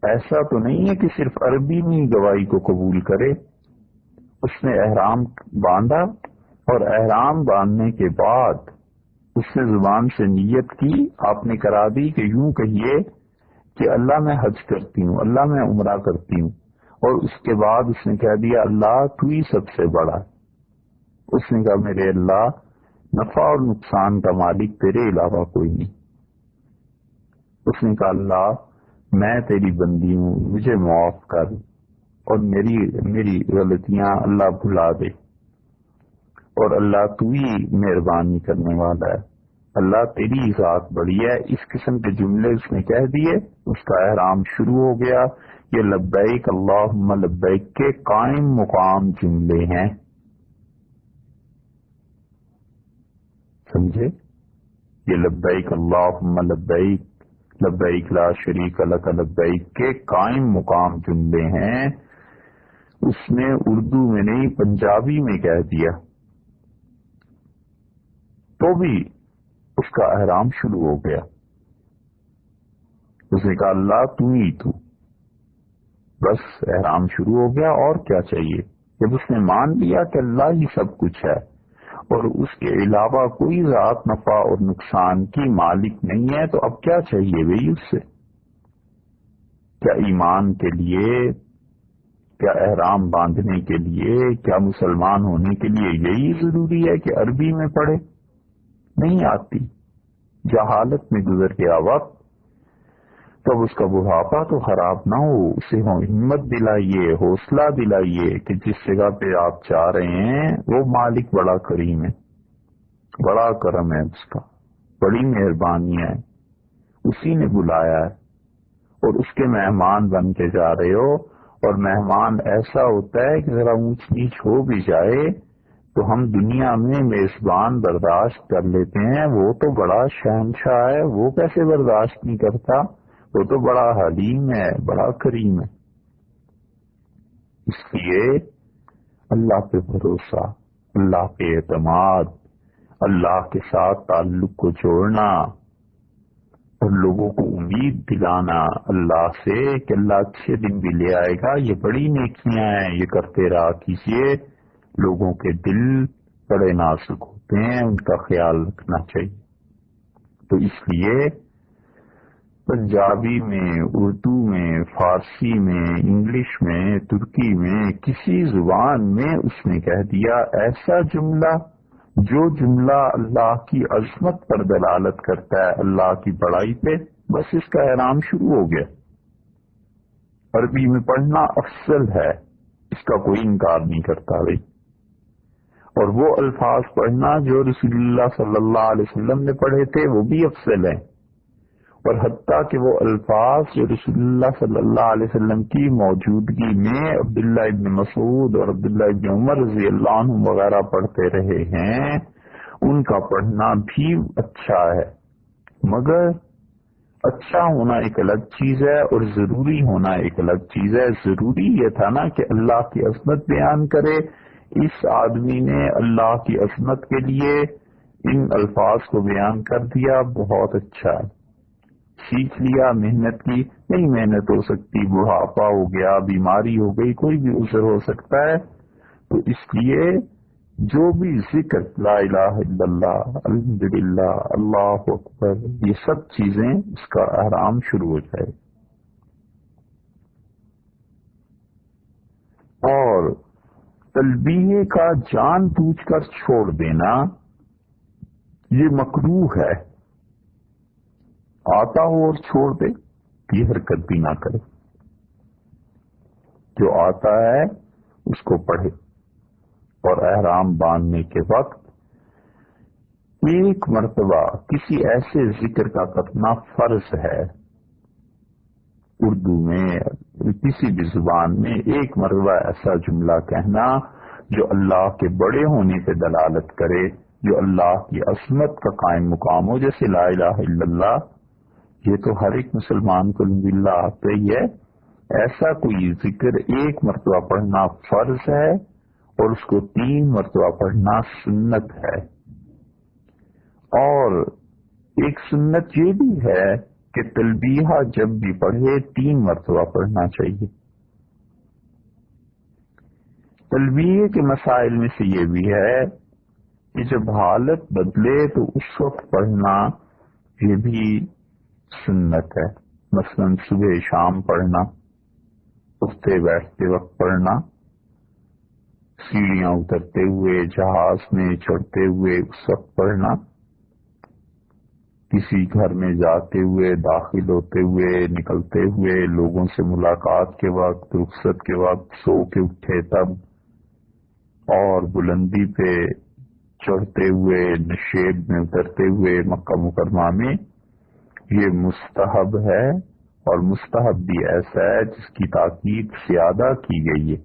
ایسا تو نہیں ہے کہ صرف عربی میں ہی گواہی کو قبول کرے، اس نے احرام باندھا اور احرام باندھنے کے بعد اس نے زبان سے نیت کی، آپ نے کرا دی کہ یوں کہیے کہ اللہ میں حج کرتی ہوں، اللہ میں عمرہ کرتی ہوں، اور اس کے بعد اس نے کہہ دیا اللہ تو ہی سب سے بڑا ہے۔ اس نے کہا میرے اللہ نفع اور نقصان کا مالک تیرے علاوہ کوئی نہیں۔ اس نے کہا اللہ میں تیری بندی ہوں، مجھے معاف کر اور میری غلطیاں اللہ بھلا دے، اور اللہ تو ہی مہربانی کرنے والا ہے، اللہ تیری ذات بڑی ہے۔ اس قسم کے جملے اس نے کہہ دیے، اس کا احرام شروع ہو گیا۔ یہ لبیک اللہم لبیک کے قائم مقام جملے ہیں، سمجھے؟ یہ لبیک اللہم لبیک لبیک لا شریک لک لبیک کے قائم مقام جملے ہیں۔ اس نے اردو میں نہیں پنجابی میں کہہ دیا تو بھی اس کا احرام شروع ہو گیا۔ اس نے کہا اللہ تو ہی تو، بس احرام شروع ہو گیا، اور کیا چاہیے؟ جب اس نے مان لیا کہ اللہ ہی سب کچھ ہے اور اس کے علاوہ کوئی ذات نفع اور نقصان کی مالک نہیں ہے، تو اب کیا چاہیے بھئی اس سے؟ کیا ایمان کے لیے، کیا احرام باندھنے کے لیے، کیا مسلمان ہونے کے لیے یہی ضروری ہے کہ عربی میں پڑھے؟ نہیں آتی، جہالت میں گزر گیا وقت، تب اس کا بڑھاپا تو خراب نہ ہو، اسے ہمت دلائیے، حوصلہ دلائیے کہ جس جگہ پہ آپ چاہ رہے ہیں وہ مالک بڑا کریم ہے، بڑا کرم ہے اس کا، بڑی مہربانی ہے، اسی نے بلایا ہے اور اس کے مہمان بن کے جا رہے ہو۔ اور مہمان ایسا ہوتا ہے کہ ذرا اونچ نیچ ہو بھی جائے تو ہم دنیا میں میزبان برداشت کر لیتے ہیں، وہ تو بڑا شہنشاہ ہے، وہ کیسے برداشت نہیں کرتا؟ وہ تو بڑا حلیم ہے، بڑا کریم ہے۔ اس لیے اللہ پہ بھروسہ، اللہ پہ اعتماد، اللہ کے ساتھ تعلق کو جوڑنا اور لوگوں کو امید دلانا اللہ سے کہ اللہ اچھے دن بھی لے آئے گا، یہ بڑی نیکیاں ہیں، یہ کرتے رہا کیجیے۔ لوگوں کے دل بڑے نازک ہوتے ہیں، ان کا خیال رکھنا چاہیے۔ تو اس لیے پنجابی میں، اردو میں، فارسی میں، انگلش میں، ترکی میں، کسی زبان میں اس نے کہہ دیا ایسا جملہ جو جملہ اللہ کی عظمت پر دلالت کرتا ہے، اللہ کی بڑائی پہ، بس اس کا احرام شروع ہو گیا۔ عربی میں پڑھنا افضل ہے، اس کا کوئی انکار نہیں کرتا بھائی، اور وہ الفاظ پڑھنا جو رسول اللہ صلی اللہ علیہ وسلم نے پڑھے تھے وہ بھی افضل ہیں، اور حتیٰ کہ وہ الفاظ جو رسول اللہ صلی اللہ علیہ وسلم کی موجودگی میں عبداللہ ابن مسعود اور عبداللہ ابن عمر رضی اللہ عنہ وغیرہ پڑھتے رہے ہیں، ان کا پڑھنا بھی اچھا ہے، مگر اچھا ہونا ایک الگ چیز ہے اور ضروری ہونا ایک الگ چیز ہے۔ ضروری یہ تھا نا کہ اللہ کی عظمت بیان کرے، اس آدمی نے اللہ کی عظمت کے لیے ان الفاظ کو بیان کر دیا، بہت اچھا ہے، سیکھ لیا، محنت کی، نہیں محنت ہو سکتی، بڑھاپا ہو گیا، بیماری ہو گئی، کوئی بھی عذر ہو سکتا ہے، تو اس لیے جو بھی ذکر لا الہ الا اللہ، الحمدللہ، اللہ اکبر، یہ سب چیزیں اس کا احرام شروع ہو جائے۔ اور تلبیہ کا جان بوجھ کر چھوڑ دینا یہ مکروہ ہے، آتا ہو اور چھوڑ دے یہ حرکت بھی نہ کرے، جو آتا ہے اس کو پڑھے۔ اور احرام باندھنے کے وقت ایک مرتبہ کسی ایسے ذکر کا کرنا فرض ہے اردو میں کسی بھی زبان میں ایک مرتبہ ایسا جملہ کہنا جو اللہ کے بڑے ہونے پہ دلالت کرے، جو اللہ کی عظمت کا قائم مقام ہو، جیسے لا الہ الا اللہ، یہ تو ہر ایک مسلمان کو الحمدللہ آتا ہی ہے۔ ایسا کوئی ذکر ایک مرتبہ پڑھنا فرض ہے اور اس کو 3 مرتبہ پڑھنا سنت ہے۔ اور ایک سنت یہ بھی ہے کہ تلبیہ جب بھی پڑھے 3 مرتبہ پڑھنا چاہیے۔ تلبیہ کے مسائل میں سے یہ بھی ہے کہ جب حالت بدلے تو اس وقت پڑھنا یہ بھی سنت ہے، مثلاً صبح شام پڑھنا، اٹھتے بیٹھتے وقت پڑھنا، سیڑھیاں اترتے ہوئے، جہاز میں چڑھتے ہوئے اس وقت پڑھنا، کسی گھر میں جاتے ہوئے، داخل ہوتے ہوئے، نکلتے ہوئے، لوگوں سے ملاقات کے وقت، رخصت کے وقت، سو کے اٹھے تب، اور بلندی پہ چڑھتے ہوئے، نشیب میں اترتے ہوئے مکہ مکرمہ میں، یہ مستحب ہے۔ اور مستحب بھی ایسا ہے جس کی تاکید زیادہ کی گئی ہے۔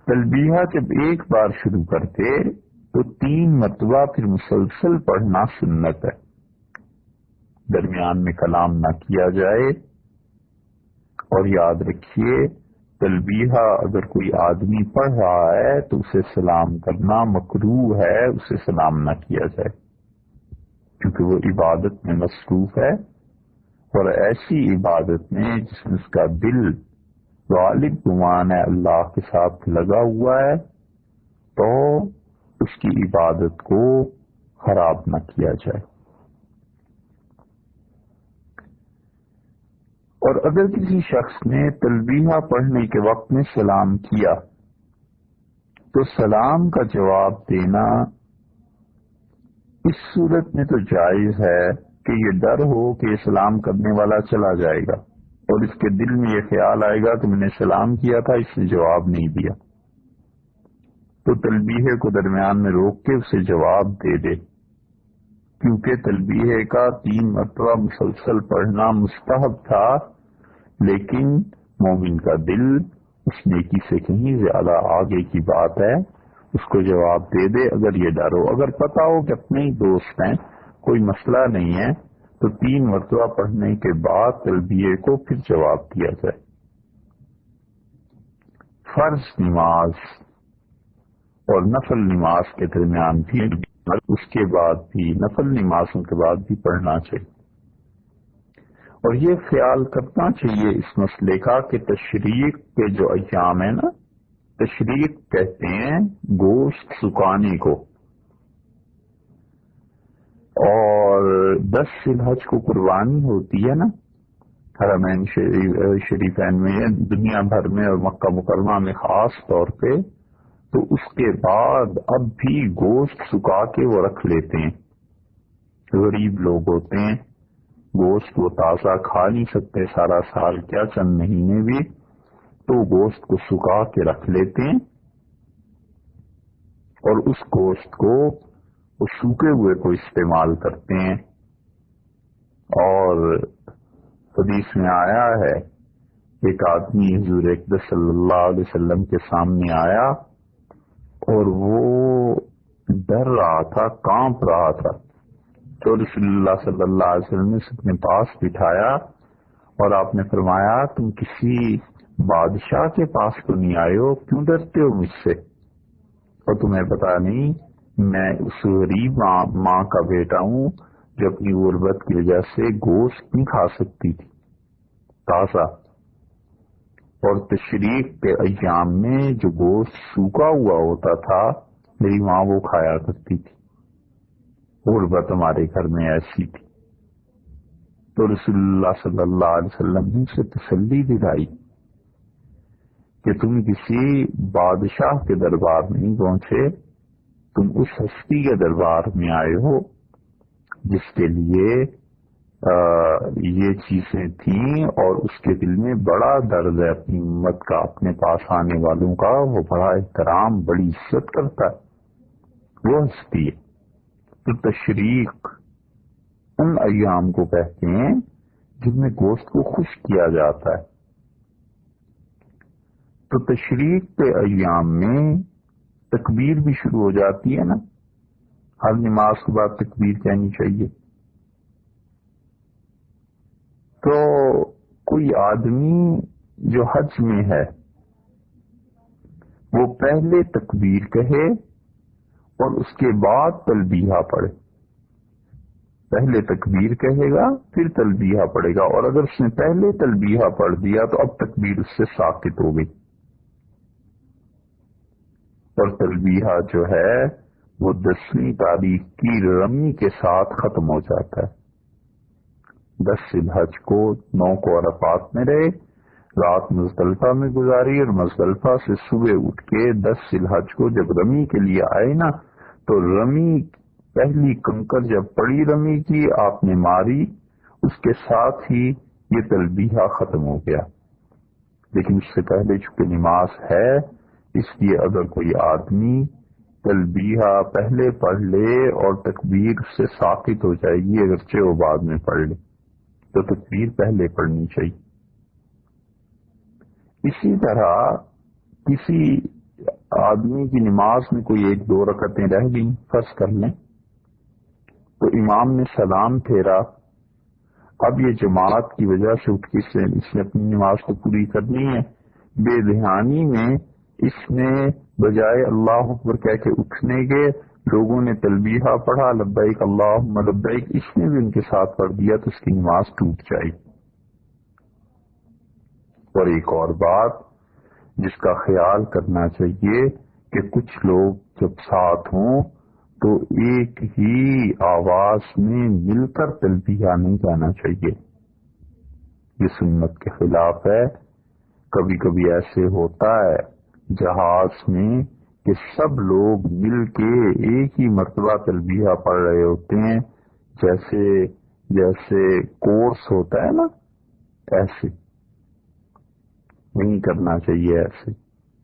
تلبیہ جب ایک بار شروع کرتے تو 3 مرتبہ پھر مسلسل پڑھنا سنت ہے، درمیان میں کلام نہ کیا جائے۔ اور یاد رکھیے تلبیہ اگر کوئی آدمی پڑھ رہا ہے تو اسے سلام کرنا مکروہ ہے، اسے سلام نہ کیا جائے، کیونکہ وہ عبادت میں مصروف ہے، اور ایسی عبادت میں جس میں اس کا دل غالب گمان ہے اللہ کے ساتھ لگا ہوا ہے، تو اس کی عبادت کو خراب نہ کیا جائے۔ اور اگر کسی شخص نے تلبیہ پڑھنے کے وقت میں سلام کیا تو سلام کا جواب دینا اس صورت میں تو جائز ہے کہ یہ ڈر ہو کہ یہ سلام کرنے والا چلا جائے گا اور اس کے دل میں یہ خیال آئے گا کہ میں نے سلام کیا تھا، اس نے جواب نہیں دیا، تو تلبیہ کو درمیان میں روک کے اسے جواب دے دے، کیونکہ تلبیہ کا 3 مرتبہ مسلسل پڑھنا مستحب تھا، لیکن مومن کا دل اس نیکی سے کہیں زیادہ آگے کی بات ہے، اس کو جواب دے دے۔ اگر یہ ڈر ہو، اگر پتا ہو کہ اپنے ہی دوست ہیں، کوئی مسئلہ نہیں ہے، تو 3 مرتبہ پڑھنے کے بعد تلبیہ کو پھر جواب دیا جائے۔ فرض نماز اور نفل نماز کے درمیان بھی، اس کے بعد بھی، نفل نمازوں کے بعد بھی پڑھنا چاہیے۔ اور یہ خیال کرنا چاہیے اس مسئلے کا کہ تشریق کے جو ایام ہیں نا، تشریق کہتے ہیں گوشت سکانے کو، اور 10 ذی الحج کو قربانی ہوتی ہے نا حرمین شریفین میں، دنیا بھر میں اور مکہ مکرمہ میں خاص طور پہ، تو اس کے بعد اب بھی گوشت سکا کے وہ رکھ لیتے ہیں۔ غریب لوگ ہوتے ہیں، گوشت وہ تازہ کھا نہیں سکتے سارا سال، کیا چند مہینے بھی، تو گوشت کو سکا کے رکھ لیتے ہیں، اور اس گوشت کو وہ سوکھے ہوئے کو استعمال کرتے ہیں۔ اور حدیث میں آیا ہے ایک آدمی حضور اقدس صلی اللہ علیہ وسلم کے سامنے آیا اور وہ ڈر رہا تھا، کانپ رہا تھا، تو رسول اللہ صلی اللہ علیہ وسلم نے اسے اپنے پاس بٹھایا اور آپ نے فرمایا تم کسی بادشاہ کے پاس تو نہیں آئے ہو، کیوں ڈرتے ہو مجھ سے؟ اور تمہیں پتا نہیں میں اس غریب ماں کا بیٹا ہوں جو اپنی غربت کی وجہ سے گوشت نہیں کھا سکتی تھی تازہ، اور تشریق کے ایام میں جو گوشت سوکھا ہوا ہوتا تھا میری ماں وہ کھایا کرتی تھی، غربت ہمارے گھر میں ایسی تھی۔ تو رسول اللہ صلی اللہ علیہ وسلم نے اسے تسلی دلائی کہ تم کسی بادشاہ کے دربار نہیں پہنچے، تم اس ہستی کے دربار میں آئے ہو جس کے لیے یہ چیزیں تھیں، اور اس کے دل میں بڑا درد ہے اپنی امت کا، اپنے پاس آنے والوں کا وہ بڑا احترام، بڑی عزت کرتا ہے، وہ ہستی ہے۔ تو تشریق ان ایام کو کہتے ہیں جن میں گوشت کو خشک کیا جاتا ہے. تو تشریق کے ایام میں تکبیر بھی شروع ہو جاتی ہے نا، ہر نماز کے بعد تکبیر کہنی چاہیے. تو کوئی آدمی جو حج میں ہے وہ پہلے تکبیر کہے اور اس کے بعد تلبیہ پڑھے. پہلے تکبیر کہے گا پھر تلبیہ پڑھے گا، اور اگر اس نے پہلے تلبیہ پڑھ دیا تو اب تکبیر اس سے ساقط ہو گئی. اور تلبیہ جو ہے وہ 10ویں تاریخ کی رمی کے ساتھ ختم ہو جاتا ہے. 10 ذی الحج کو 9 کو عرفات میں رہے، رات مزدلفہ میں گزاری، اور مزدلفہ سے صبح اٹھ کے 10 ذی الحج کو جب رمی کے لیے آئے نا، تو رمی پہلی کنکر جب پڑی رمی کی آپ نے ماری، اس کے ساتھ ہی یہ تلبیہ ختم ہو گیا. لیکن اس سے پہلے چونکہ نماز ہے، اس لیے اگر کوئی آدمی تلبیہ پہلے پڑھ لے اور تکبیر اس سے ساقط ہو جائے گی، اگرچہ وہ بعد میں پڑھ لے تو تکبیر پہلے پڑھنی چاہیے. اسی طرح کسی آدمی کی نماز میں کوئی 1-2 رکعتیں رہ گئیں، فرض کر لیں، تو امام نے سلام پھیرا، اب یہ جماعت کی وجہ سے اٹھ کے اس نے اپنی نماز کو پوری کرنی ہے. بے دھیانی میں اس نے بجائے اللہ اکبر کہہ کے اٹھنے کے لوگوں نے تلبیہ پڑھا، لبیک اللہم لبیک، اس نے بھی ان کے ساتھ پڑھ دیا تو اس کی نماز ٹوٹ جائے. اور ایک اور بات جس کا خیال کرنا چاہیے کہ کچھ لوگ جب ساتھ ہوں تو ایک ہی آواز میں مل کر تلبیہ نہیں کہنا چاہیے. یہ سنت کے خلاف ہے. کبھی کبھی ایسے ہوتا ہے جہاز میں کہ سب لوگ مل کے ایک ہی مرتبہ تلبیہ پڑھ رہے ہوتے ہیں، جیسے کورس ہوتا ہے نا، ایسے نہیں کرنا چاہیے. ایسے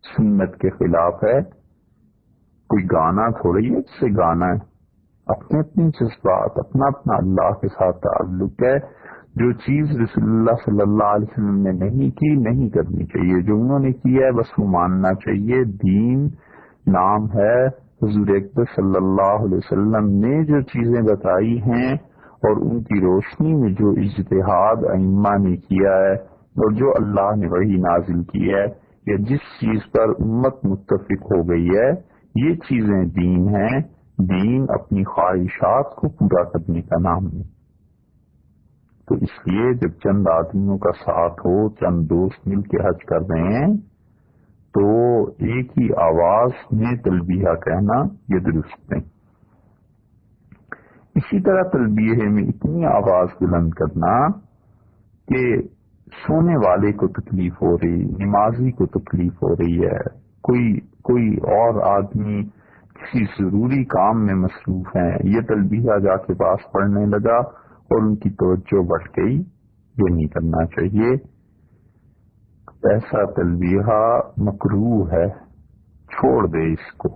سنت کے خلاف ہے. کوئی گانا تھوڑی ہے جسے گانا ہے، اپنے اپنے جذبات، اپنا اپنا اللہ کے ساتھ تعلق ہے. جو چیز رسول اللہ صلی اللہ علیہ وسلم نے نہیں کی نہیں کرنی چاہیے، جو انہوں نے کیا ہے بس وہ ماننا چاہیے. دین نام ہے حضور اکبر صلی اللہ علیہ وسلم نے جو چیزیں بتائی ہیں اور ان کی روشنی میں جو اجتہاد ائمہ نے کیا ہے اور جو اللہ نے وحی نازل کی ہے، یا جس چیز پر امت متفق ہو گئی ہے، یہ چیزیں دین ہیں. دین اپنی خواہشات کو پورا کرنے کا نام نہیں. تو اس لیے جب چند آدمیوں کا ساتھ ہو، چند دوست مل کے حج کر رہے ہیں، تو ایک ہی آواز میں تلبیہ کہنا یہ درست نہیں. اسی طرح تلبیہ میں اتنی آواز بلند کرنا کہ سونے والے کو تکلیف ہو رہی، نمازی کو تکلیف ہو رہی ہے، کوئی اور آدمی کسی ضروری کام میں مصروف ہیں، یہ تلبیہ جا کے پاس پڑھنے لگا اور ان کی توجہ بڑھ گئی، یہ نہیں کرنا چاہیے. ایسا تلبیہ مکروہ ہے، چھوڑ دے اس کو.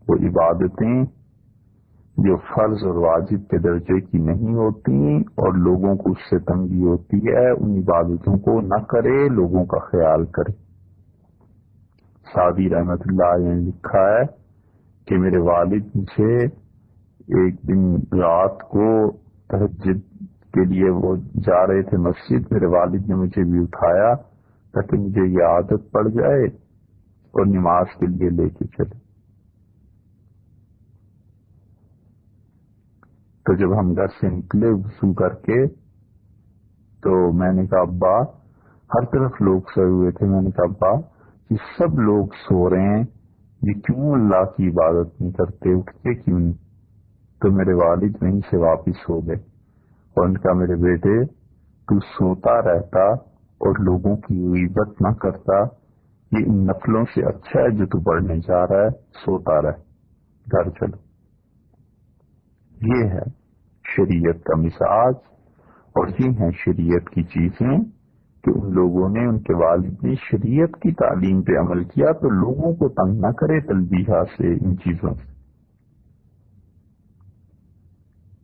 وہ عبادتیں جو فرض اور واجب کے درجے کی نہیں ہوتی اور لوگوں کو اس سے تنگی ہوتی ہے، ان عبادتوں کو نہ کرے، لوگوں کا خیال کرے. سعدی رحمت اللہ علیہ نے لکھا ہے کہ میرے والد مجھے ایک دن رات کو تہجد کے لیے وہ جا رہے تھے مسجد، میرے والد نے مجھے بھی اٹھایا تاکہ مجھے یہ عادت پڑ جائے اور نماز کے لیے لے کے چلے. تو جب ہم گھر سے نکلے وضو کر کے تو میں نے کہا ابا، ہر طرف لوگ سوئے ہوئے تھے، میں نے کہا ابا یہ سب لوگ سو رہے ہیں، یہ کیوں اللہ کی عبادت نہیں کرتے، اٹھتے کیوں نہیں؟ تو میرے والد وہیں سے واپس ہو گئے اور ان کا میرے بیٹے تو سوتا رہتا اور لوگوں کی غیبت نہ کرتا، یہ ان نفلوں سے اچھا ہے جو تو پڑھنے جا رہا ہے، سوتا رہ، گھر چلو. یہ ہے شریعت کا مزاج اور یہ ہیں شریعت کی چیزیں کہ ان لوگوں نے، ان کے والد نے شریعت کی تعلیم پہ عمل کیا، تو لوگوں کو تنگ نہ کرے تلبیہ سے، ان چیزوں سے.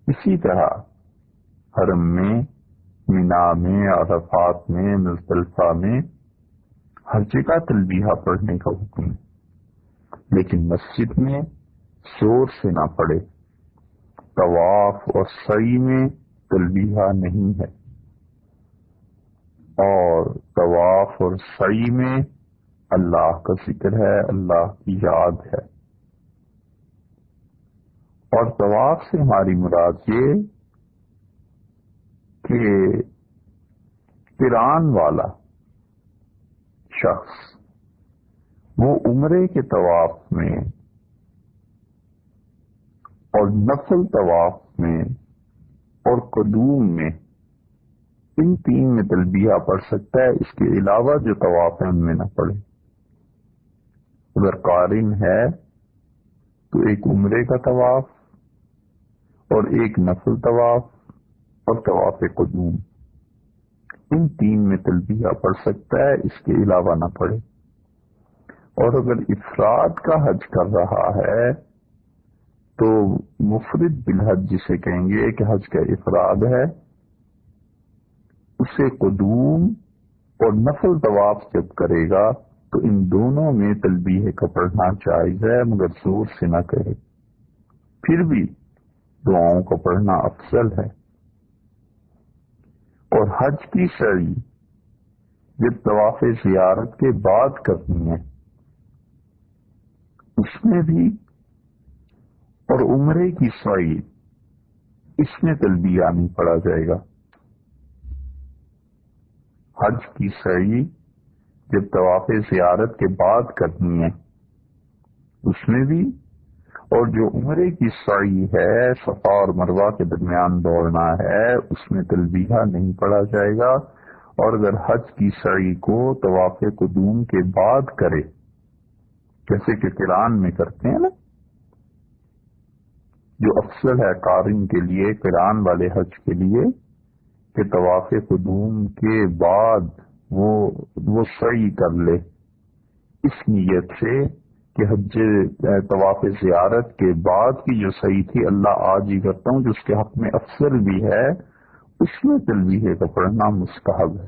اسی طرح حرم میں مینا میں، عرفات میں، مزدلفہ میں، ہر جگہ تلبیہ پڑھنے کا حکم ہے، لیکن مسجد میں زور سے نہ پڑھے۔ طواف اور سعی میں تلبیہ نہیں ہے، اور طواف اور سعی میں اللہ کا ذکر ہے، اللہ کی یاد ہے۔ اور طواف سے ہماری مراد یہ کہ قران والا شخص وہ عمرے کے طواف میں اور نفل طواف میں اور قدوم میں، ان تین میں تلبیہ پڑھ سکتا ہے، اس کے علاوہ جو طواف ہے ان میں نہ پڑھے۔ اگر قارن ہے تو ایک عمرے کا طواف اور ایک نفل طواف اور طواف قدوم، ان تین میں تلبیہ پڑھ سکتا ہے، اس کے علاوہ نہ پڑھے۔ اور اگر افراد کا حج کر رہا ہے تو مفرد بالحج جسے کہیں گے کہ حج کا افراد ہے، اسے قدوم اور نفل طواف جب کرے گا تو ان دونوں میں تلبیہ کا پڑھنا جائز ہے، مگر زور سے نہ کہے، پھر بھی دعاؤں کا پڑھنا افضل ہے۔ اور حج کی سعی جب طواف زیارت کے بعد کرنی ہے اس میں بھی، اور عمرے کی سعی اس میں تلبیہ نہیں پڑھا جائے گا۔ حج کی سعی جب طواف زیارت کے بعد کرنی ہے اس میں بھی، اور جو عمرے کی سعی ہے صفا اور مروہ کے درمیان دوڑنا ہے اس میں تلبیہ نہیں پڑھا جائے گا۔ اور اگر حج کی سعی کو طواف قدوم کے بعد کرے، جیسے کہ قران میں کرتے ہیں نا، جو افضل ہے قارن کے لیے، قران والے حج کے لیے، کہ طواف قدوم کے بعد وہ سعی کر لے اس نیت سے کہ حج طواف زیارت کے بعد کی جو سعی تھی اللہ آج ہی کرتا ہوں، جو اس کے حق میں افضل بھی ہے، اس میں تلبیہ کا پڑھنا مستحب ہے۔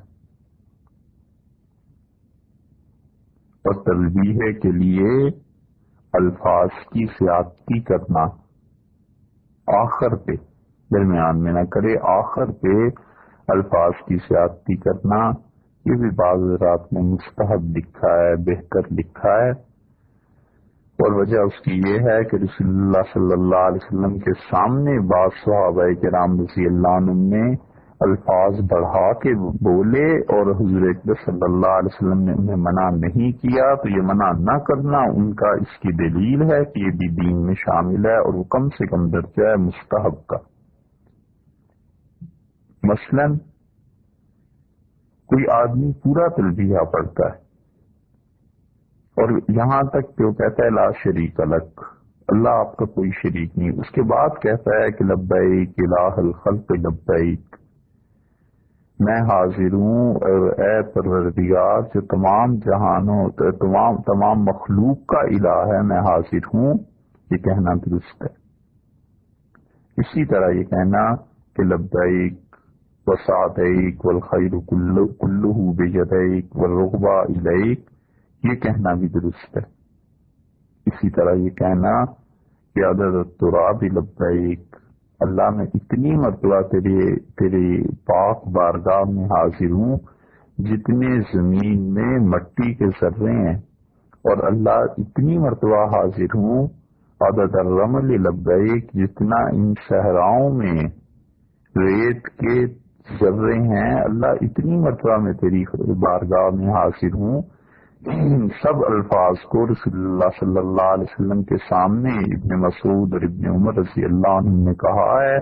اور تلبیہ کے لیے الفاظ کی زیادتی کرنا آخر پہ، درمیان میں نہ کرے، آخر پہ الفاظ کی زیادتی کرنا، یہ بھی بعض رات میں مستحب لکھا ہے، بہتر لکھا ہے۔ اور وجہ اس کی یہ ہے کہ رسول اللہ صلی اللہ علیہ وسلم کے سامنے بعض صحابہ کرام رضی اللہ عنہم نے الفاظ بڑھا کے بولے اور حضور اکبر صلی اللہ علیہ وسلم نے انہیں منع نہیں کیا، تو یہ منع نہ کرنا ان کا اس کی دلیل ہے کہ یہ بھی دین میں شامل ہے، اور وہ کم سے کم درجہ ہے مستحب کا۔ مثلا کوئی آدمی پورا تلبیہ پڑھتا ہے اور یہاں تک کہ وہ کہتا ہے لا شریک لک، اللہ آپ کا کوئی شریک نہیں، اس کے بعد کہتا ہے کہ لبیک الہ الخلق لبیک، میں حاضر ہوں اے پروردگار جو تمام جہانوں تمام مخلوق کا الہ ہے، میں حاضر ہوں، یہ کہنا درست ہے۔ اسی طرح یہ کہنا کہ لبیک وسعدیک والخیر کلہ بیدیک والرغبہ الیک، یہ کہنا بھی درست ہے۔ اسی طرح یہ کہنا کہ عدد التراب لبیک، اللہ میں اتنی مرتبہ تیرے پاک بارگاہ میں حاضر ہوں جتنے زمین میں مٹی کے ذرے ہیں، اور اللہ اتنی مرتبہ حاضر ہوں عدد الرمل لبیک، جتنا ان صحراؤں میں ریت کے ذرے ہیں، اللہ اتنی مرتبہ میں تیری بارگاہ میں حاضر ہوں۔ ان سب الفاظ کو رسول اللہ صلی اللہ علیہ وسلم کے سامنے ابن مسعود اور ابن عمر رضی اللہ عنہ نے کہا ہے،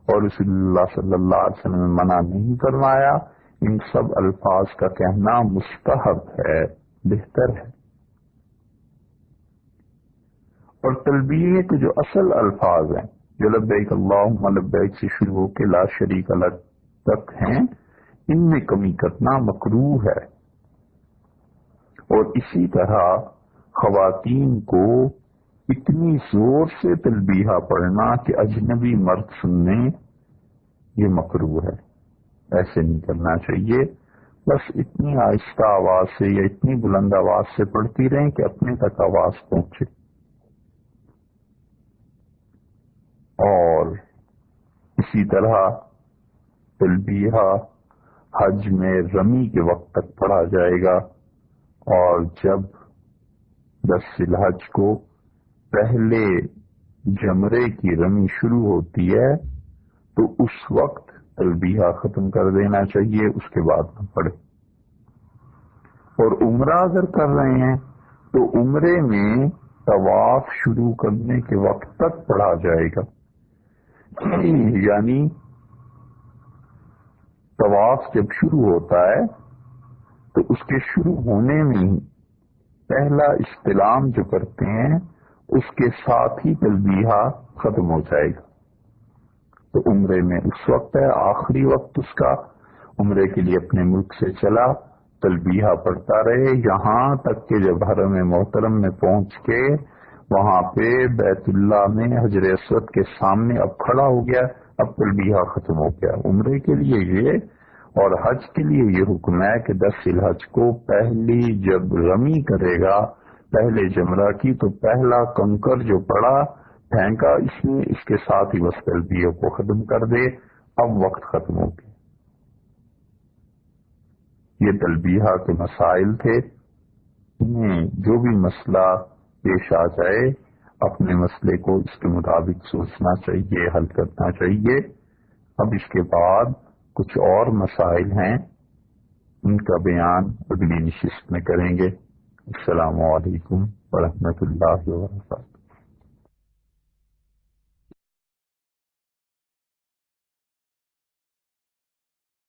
اور رسول اللہ صلی اللہ علیہ وسلم نے منع نہیں فرمایا۔ ان سب الفاظ کا کہنا مستحب ہے، بہتر ہے۔ اور تلبیہ کے جو اصل الفاظ ہیں جو لبیک اللہم لبیک سے شروع ہو کے لا شریک لک تک ہیں، ان میں کمی کرنا مکروہ ہے۔ اور اسی طرح خواتین کو اتنی زور سے تلبیہ پڑھنا کہ اجنبی مرد سننے، یہ مکروہ ہے۔ ایسے نہیں کرنا چاہیے. بس اتنی آہستہ آواز سے یا اتنی بلند آواز سے پڑھتی رہیں کہ اپنے تک آواز پہنچے. اور اسی طرح تلبیہ حج میں رمی کے وقت تک پڑھا جائے گا، اور جب 10 ذی الحج کو پہلے جمرے کی رمی شروع ہوتی ہے تو اس وقت تلبیہ ختم کر دینا چاہیے، اس کے بعد نہ پڑھے. اور عمرہ اگر کر رہے ہیں تو عمرے میں طواف شروع کرنے کے وقت تک پڑھا جائے گا. یعنی طواف جب شروع ہوتا ہے تو اس کے شروع ہونے میں ہی پہلا استلام جو کرتے ہیں اس کے ساتھ ہی تلبیہ ختم ہو جائے گا. تو عمرے میں اس وقت ہے، آخری وقت اس کا، عمرے کے لیے اپنے ملک سے چلا، تلبیہ پڑھتا رہے یہاں تک کہ جب حرم محترم میں پہنچ کے وہاں پہ بیت اللہ میں حجر اسود کے سامنے اب کھڑا ہو گیا، اب تلبیہ ختم ہو گیا. عمرے کے لیے یہ اور حج کے لیے یہ حکم ہے کہ 10 ذی الحج کو پہلی جب رمی کرے گا پہلے جمرہ کی تو پہلا کنکر جو پڑا پھینکا اس نے، اس کے ساتھ ہی بس تلبیہ کو ختم کر دے، اب وقت ختم ہو گیا. یہ تلبیہ کے مسائل تھے. انہیں جو بھی مسئلہ پیش آ جائے اپنے مسئلے کو اس کے مطابق سوچنا چاہیے، حل کرنا چاہیے. اب اس کے بعد کچھ اور مسائل ہیں، ان کا بیان اگلی نشست میں کریں گے. السلام علیکم ورحمۃ اللہ وبرکاتہ.